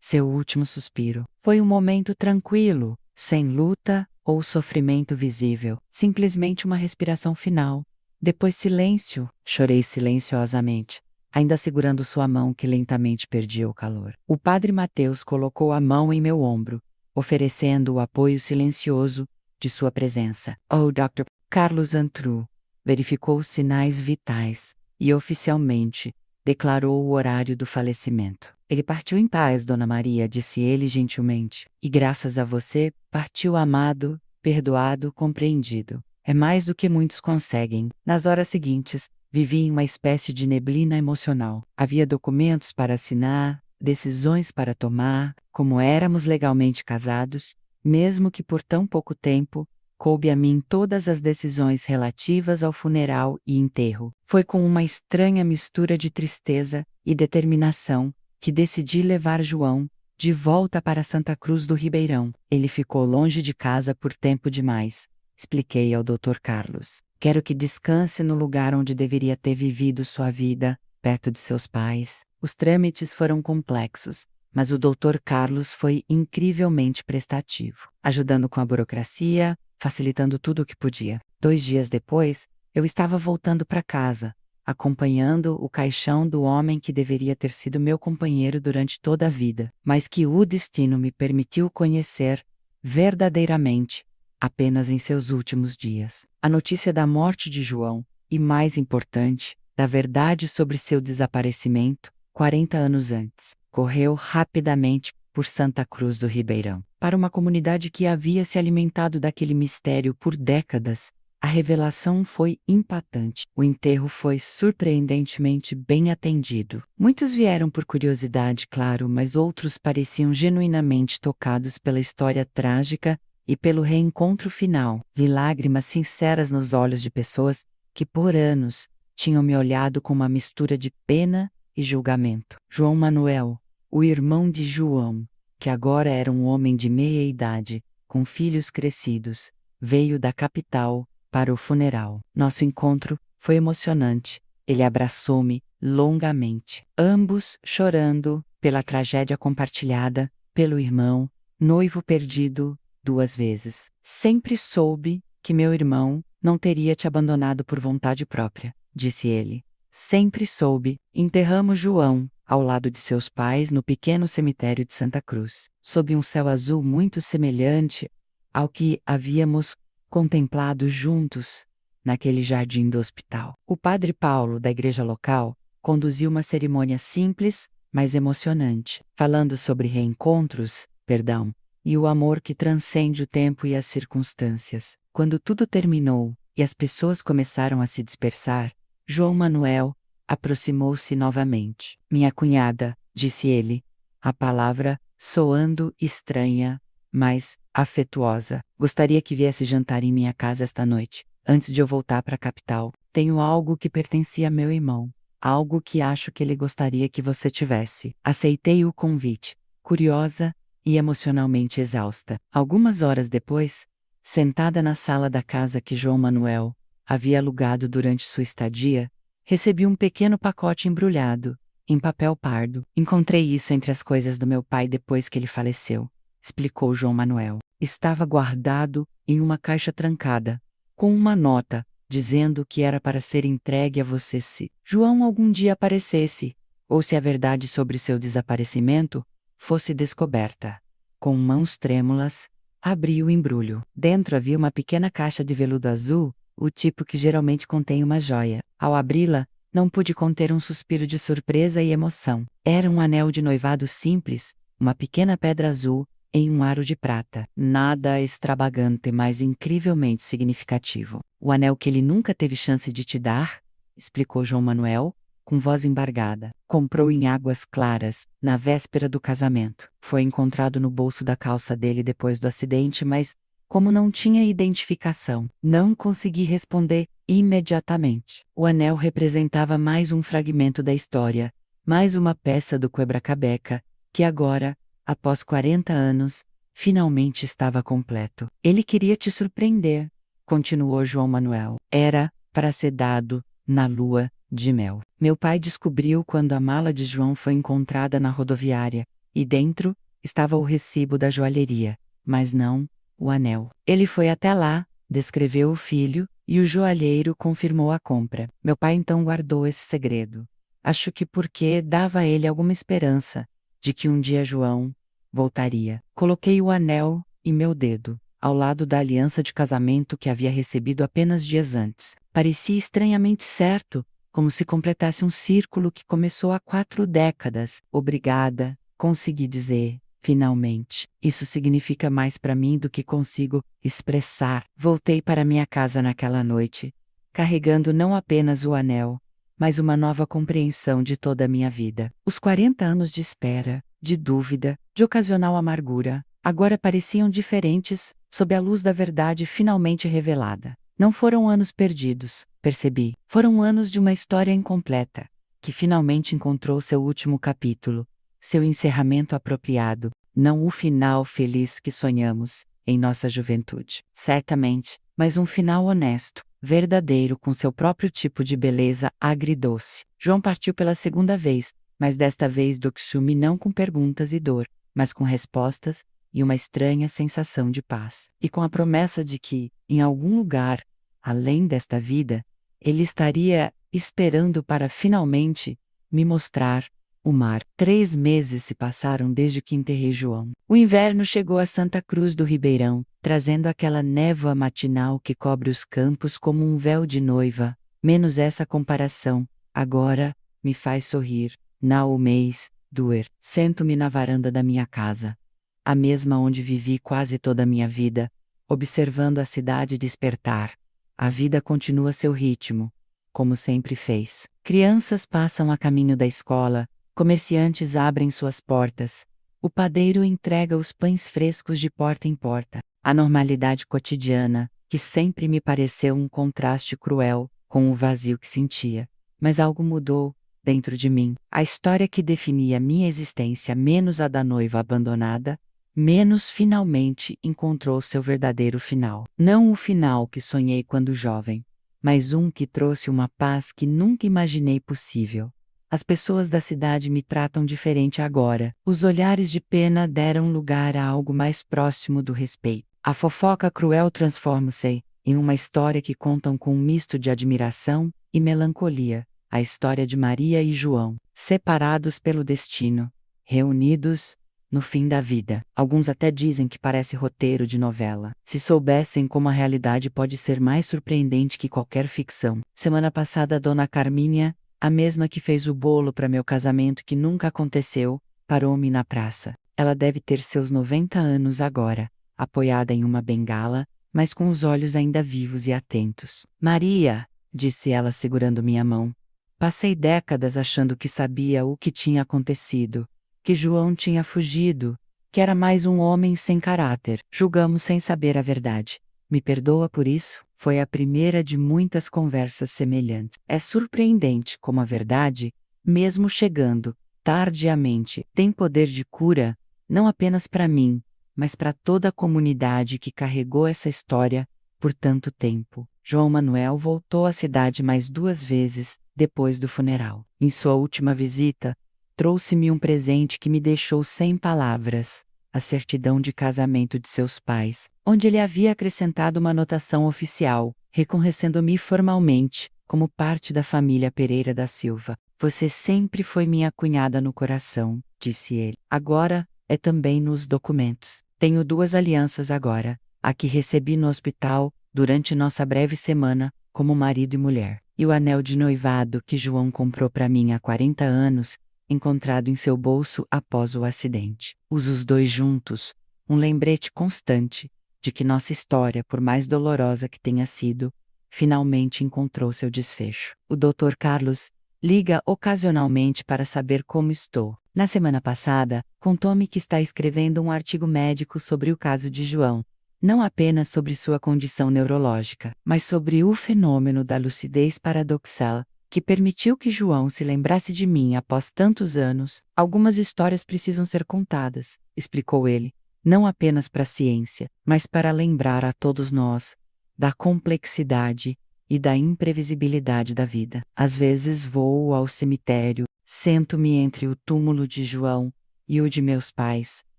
Seu último suspiro. Foi um momento tranquilo, sem luta ou sofrimento visível, simplesmente uma respiração final. Depois silêncio, chorei silenciosamente, ainda segurando sua mão que lentamente perdia o calor. O Padre Mateus colocou a mão em meu ombro, oferecendo o apoio silencioso de sua presença. Oh, Dr. Carlos entrou, verificou os sinais vitais e oficialmente declarou o horário do falecimento. Ele partiu em paz, Dona Maria, disse ele gentilmente. E graças a você, partiu amado, perdoado, compreendido. É mais do que muitos conseguem. Nas horas seguintes, vivi em uma espécie de neblina emocional. Havia documentos para assinar, decisões para tomar, como éramos legalmente casados, mesmo que por tão pouco tempo, coube a mim todas as decisões relativas ao funeral e enterro. Foi com uma estranha mistura de tristeza e determinação que decidi levar João de volta para Santa Cruz do Ribeirão. Ele ficou longe de casa por tempo demais, expliquei ao Dr. Carlos. Quero que descanse no lugar onde deveria ter vivido sua vida, perto de seus pais. Os trâmites foram complexos, mas o Dr. Carlos foi incrivelmente prestativo, ajudando com a burocracia, facilitando tudo o que podia. 2 dias depois, eu estava voltando para casa, acompanhando o caixão do homem que deveria ter sido meu companheiro durante toda a vida, mas que o destino me permitiu conhecer verdadeiramente apenas em seus últimos dias. A notícia da morte de João, e mais importante, da verdade sobre seu desaparecimento, 40 anos antes, correu rapidamente por Santa Cruz do Ribeirão. Para uma comunidade que havia se alimentado daquele mistério por décadas, A revelação foi impactante. O enterro foi surpreendentemente bem atendido. Muitos vieram por curiosidade, claro, mas outros pareciam genuinamente tocados pela história trágica e pelo reencontro final. Vi lágrimas sinceras nos olhos de pessoas que, por anos, tinham me olhado com uma mistura de pena e julgamento. João Manuel, o irmão de João, que agora era um homem de meia idade, com filhos crescidos, veio da capital para o funeral. Nosso encontro foi emocionante. Ele abraçou-me longamente, ambos chorando pela tragédia compartilhada, pelo irmão, noivo perdido 2 vezes. Sempre soube que meu irmão não teria te abandonado por vontade própria, disse ele. Sempre soube. Enterramos João ao lado de seus pais no pequeno cemitério de Santa Cruz, sob um céu azul muito semelhante ao que havíamos contemplado juntos naquele jardim do hospital. O padre Paulo, da igreja local, conduziu uma cerimônia simples, mas emocionante, falando sobre reencontros, perdão, e o amor que transcende o tempo e as circunstâncias. Quando tudo terminou e as pessoas começaram a se dispersar, João Manuel aproximou-se novamente. Minha cunhada, disse ele, a palavra soando estranha, mas afetuosa. Gostaria que viesse jantar em minha casa esta noite, antes de eu voltar para a capital. Tenho algo que pertencia a meu irmão, algo que acho que ele gostaria que você tivesse. Aceitei o convite, curiosa e emocionalmente exausta. Algumas horas depois, sentada na sala da casa que João Manuel havia alugado durante sua estadia, recebi um pequeno pacote embrulhado, em papel pardo. Encontrei isso entre as coisas do meu pai depois que ele faleceu, explicou João Manuel. Estava guardado em uma caixa trancada, com uma nota, dizendo que era para ser entregue a você se João algum dia aparecesse, ou se a verdade sobre seu desaparecimento fosse descoberta. Com mãos trêmulas, abri o embrulho. Dentro havia uma pequena caixa de veludo azul, o tipo que geralmente contém uma joia. Ao abri-la, não pude conter um suspiro de surpresa e emoção. Era um anel de noivado simples, uma pequena pedra azul, em um aro de prata. Nada extravagante, mas incrivelmente significativo. O anel que ele nunca teve chance de te dar, explicou João Manuel, com voz embargada. Comprou em Águas Claras, na véspera do casamento. Foi encontrado no bolso da calça dele depois do acidente, mas, como não tinha identificação, não consegui responder imediatamente. O anel representava mais um fragmento da história, mais uma peça do quebra-cabeça, que agora, após 40 anos, finalmente estava completo. Ele queria te surpreender, continuou João Manuel. Era para ser dado na lua de mel. Meu pai descobriu quando a mala de João foi encontrada na rodoviária, e dentro estava o recibo da joalheria, mas não o anel. Ele foi até lá, descreveu o filho, e o joalheiro confirmou a compra. Meu pai então guardou esse segredo. Acho que porque dava a ele alguma esperança de que um dia João voltaria. Coloquei o anel em meu dedo, ao lado da aliança de casamento que havia recebido apenas dias antes. Parecia estranhamente certo, como se completasse um círculo que começou há 4 décadas. Obrigada, consegui dizer. Finalmente, isso significa mais para mim do que consigo expressar. Voltei para minha casa naquela noite, carregando não apenas o anel, mas uma nova compreensão de toda a minha vida. Os 40 anos de espera, de dúvida, de ocasional amargura, agora pareciam diferentes, sob a luz da verdade finalmente revelada. Não foram anos perdidos, percebi. Foram anos de uma história incompleta, que finalmente encontrou seu último capítulo, seu encerramento apropriado, não o final feliz que sonhamos em nossa juventude. Certamente, mas um final honesto, verdadeiro, com seu próprio tipo de beleza agridoce. João partiu pela segunda vez, mas desta vez do Xumi não com perguntas e dor, mas com respostas e uma estranha sensação de paz. E com a promessa de que, em algum lugar, além desta vida, ele estaria esperando para finalmente me mostrar o mar. 3 meses se passaram desde que enterrei João. O inverno chegou a Santa Cruz do Ribeirão, trazendo aquela névoa matinal que cobre os campos como um véu de noiva. Menos essa comparação, agora, me faz sorrir. Não o mês, doer. Sento-me na varanda da minha casa, a mesma onde vivi quase toda a minha vida, observando a cidade despertar, A vida continua seu ritmo, como sempre fez. Crianças passam a caminho da escola, comerciantes abrem suas portas, o padeiro entrega os pães frescos de porta em porta. A normalidade cotidiana, que sempre me pareceu um contraste cruel com o vazio que sentia. Mas algo mudou dentro de mim. A história que definia minha existência, menos a da noiva abandonada, menos finalmente encontrou seu verdadeiro final. Não o final que sonhei quando jovem, mas um que trouxe uma paz que nunca imaginei possível. As pessoas da cidade me tratam diferente agora. Os olhares de pena deram lugar a algo mais próximo do respeito. A fofoca cruel transforma-se em uma história que contam com um misto de admiração e melancolia. A história de Maria e João, separados pelo destino, reunidos no fim da vida. Alguns até dizem que parece roteiro de novela. Se soubessem como a realidade pode ser mais surpreendente que qualquer ficção. Semana passada, a dona Carminha, a mesma que fez o bolo para meu casamento que nunca aconteceu, parou-me na praça. Ela deve ter seus 90 anos agora, apoiada em uma bengala, mas com os olhos ainda vivos e atentos. Maria, disse ela segurando minha mão. Passei décadas achando que sabia o que tinha acontecido, que João tinha fugido, que era mais um homem sem caráter. Julgamos sem saber a verdade. Me perdoa por isso? Foi a primeira de muitas conversas semelhantes. É surpreendente como a verdade, mesmo chegando tardiamente, tem poder de cura, não apenas para mim, mas para toda a comunidade que carregou essa história por tanto tempo. João Manuel voltou à cidade mais 2 vezes depois do funeral. Em sua última visita, trouxe-me um presente que me deixou sem palavras: a certidão de casamento de seus pais, onde ele havia acrescentado uma anotação oficial, reconhecendo-me formalmente como parte da família Pereira da Silva. Você sempre foi minha cunhada no coração, disse ele. Agora é também nos documentos. Tenho 2 alianças agora, a que recebi no hospital durante nossa breve semana como marido e mulher, e o anel de noivado que João comprou para mim há 40 anos, encontrado em seu bolso após o acidente. Uso os 2 juntos, um lembrete constante de que nossa história, por mais dolorosa que tenha sido, finalmente encontrou seu desfecho. O Dr. Carlos liga ocasionalmente para saber como estou. Na semana passada, contou-me que está escrevendo um artigo médico sobre o caso de João, não apenas sobre sua condição neurológica, mas sobre o fenômeno da lucidez paradoxal, que permitiu que João se lembrasse de mim após tantos anos. Algumas histórias precisam ser contadas, explicou ele, não apenas para a ciência, mas para lembrar a todos nós da complexidade e da imprevisibilidade da vida. Às vezes vou ao cemitério, sento-me entre o túmulo de João e o de meus pais,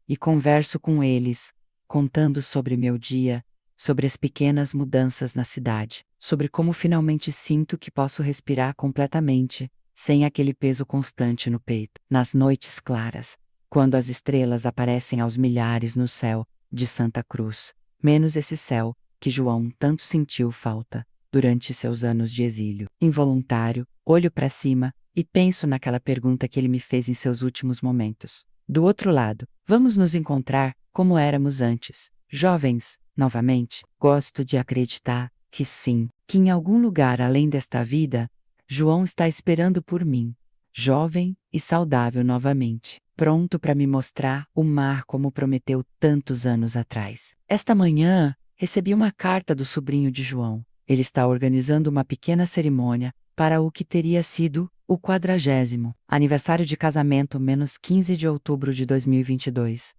e converso com eles, contando sobre meu dia, sobre as pequenas mudanças na cidade, sobre como finalmente sinto que posso respirar completamente, sem aquele peso constante no peito. Nas noites claras, quando as estrelas aparecem aos milhares no céu de Santa Cruz, menos esse céu que João tanto sentiu falta durante seus anos de exílio. Involuntário, olho para cima e penso naquela pergunta que ele me fez em seus últimos momentos. Do outro lado, vamos nos encontrar como éramos antes, jovens, novamente? Gosto de acreditar que sim, que em algum lugar além desta vida, João está esperando por mim, jovem e saudável novamente, pronto para me mostrar o mar como prometeu tantos anos atrás. Esta manhã, recebi uma carta do sobrinho de João. Ele está organizando uma pequena cerimônia para o que teria sido o 40º aniversário de casamento menos 15 de outubro de 2022,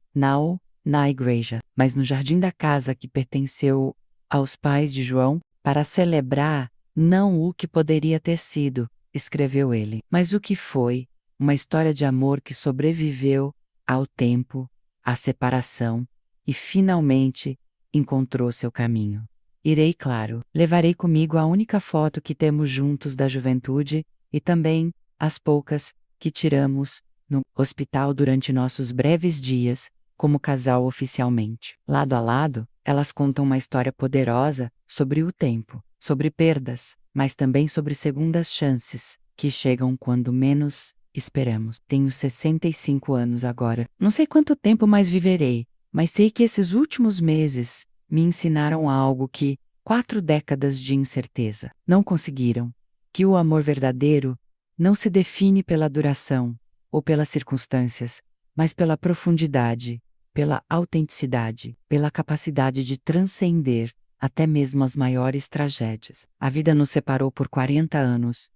na igreja, mas no jardim da casa que pertenceu aos pais de João, para celebrar não o que poderia ter sido, escreveu ele, mas o que foi, uma história de amor que sobreviveu ao tempo, à separação, e finalmente encontrou seu caminho. Irei, claro, levarei comigo a única foto que temos juntos da juventude e também as poucas que tiramos no hospital durante nossos breves dias como casal oficialmente. Lado a lado, elas contam uma história poderosa sobre o tempo, sobre perdas, mas também sobre segundas chances, que chegam quando menos esperamos. Tenho 65 anos agora. Não sei quanto tempo mais viverei, mas sei que esses últimos meses me ensinaram algo que, 4 décadas de incerteza. Não conseguiram. Que o amor verdadeiro não se define pela duração ou pelas circunstâncias, mas pela profundidade, pela autenticidade, pela capacidade de transcender até mesmo as maiores tragédias. A vida nos separou por 40 anos,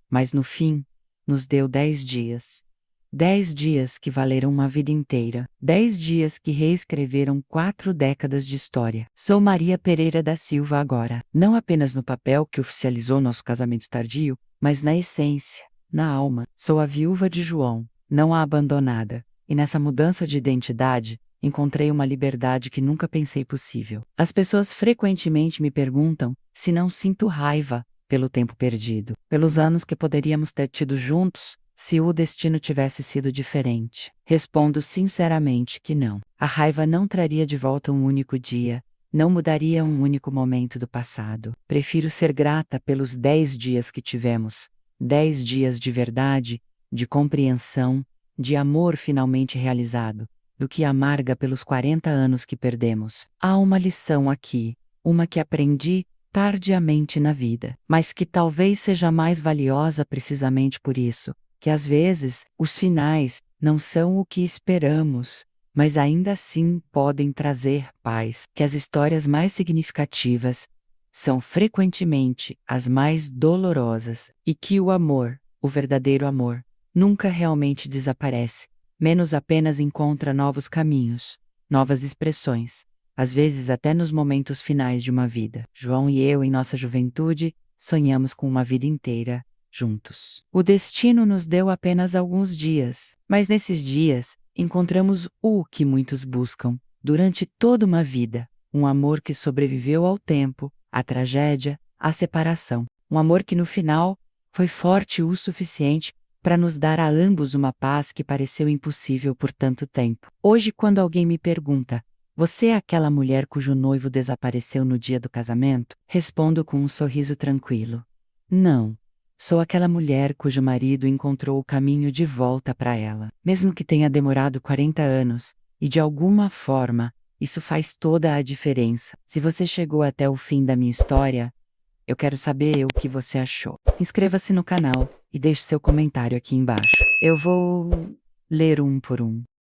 mas no fim, nos deu 10 dias. 10 dias que valeram uma vida inteira. 10 dias que reescreveram 4 décadas de história. Sou Maria Pereira da Silva agora, não apenas no papel que oficializou nosso casamento tardio, mas na essência, na alma. Sou a viúva de João, não a abandonada. E nessa mudança de identidade, encontrei uma liberdade que nunca pensei possível. As pessoas frequentemente me perguntam se não sinto raiva pelo tempo perdido, pelos anos que poderíamos ter tido juntos, se o destino tivesse sido diferente. Respondo sinceramente que não. A raiva não traria de volta um único dia, não mudaria um único momento do passado. Prefiro ser grata pelos 10 dias que tivemos, 10 dias de verdade, de compreensão, de amor finalmente realizado, do que amarga pelos 40 anos que perdemos. Há uma lição aqui, uma que aprendi tardiamente na vida, mas que talvez seja mais valiosa precisamente por isso, que às vezes os finais não são o que esperamos, mas ainda assim podem trazer paz, que as histórias mais significativas são frequentemente as mais dolorosas e que o amor, o verdadeiro amor, nunca realmente desaparece, menos apenas encontra novos caminhos, novas expressões, às vezes até nos momentos finais de uma vida. João e eu, em nossa juventude, sonhamos com uma vida inteira juntos. O destino nos deu apenas alguns dias, mas nesses dias encontramos o que muitos buscam durante toda uma vida, um amor que sobreviveu ao tempo, à tragédia, à separação. Um amor que no final foi forte o suficiente para nos dar a ambos uma paz que pareceu impossível por tanto tempo. Hoje, quando alguém me pergunta: "Você é aquela mulher cujo noivo desapareceu no dia do casamento?", respondo com um sorriso tranquilo: "Não. Sou aquela mulher cujo marido encontrou o caminho de volta para ela, mesmo que tenha demorado 40 anos, e de alguma forma, isso faz toda a diferença. Se você chegou até o fim da minha história, eu quero saber o que você achou. Inscreva-se no canal e deixe seu comentário aqui embaixo. Eu vou ler um por um.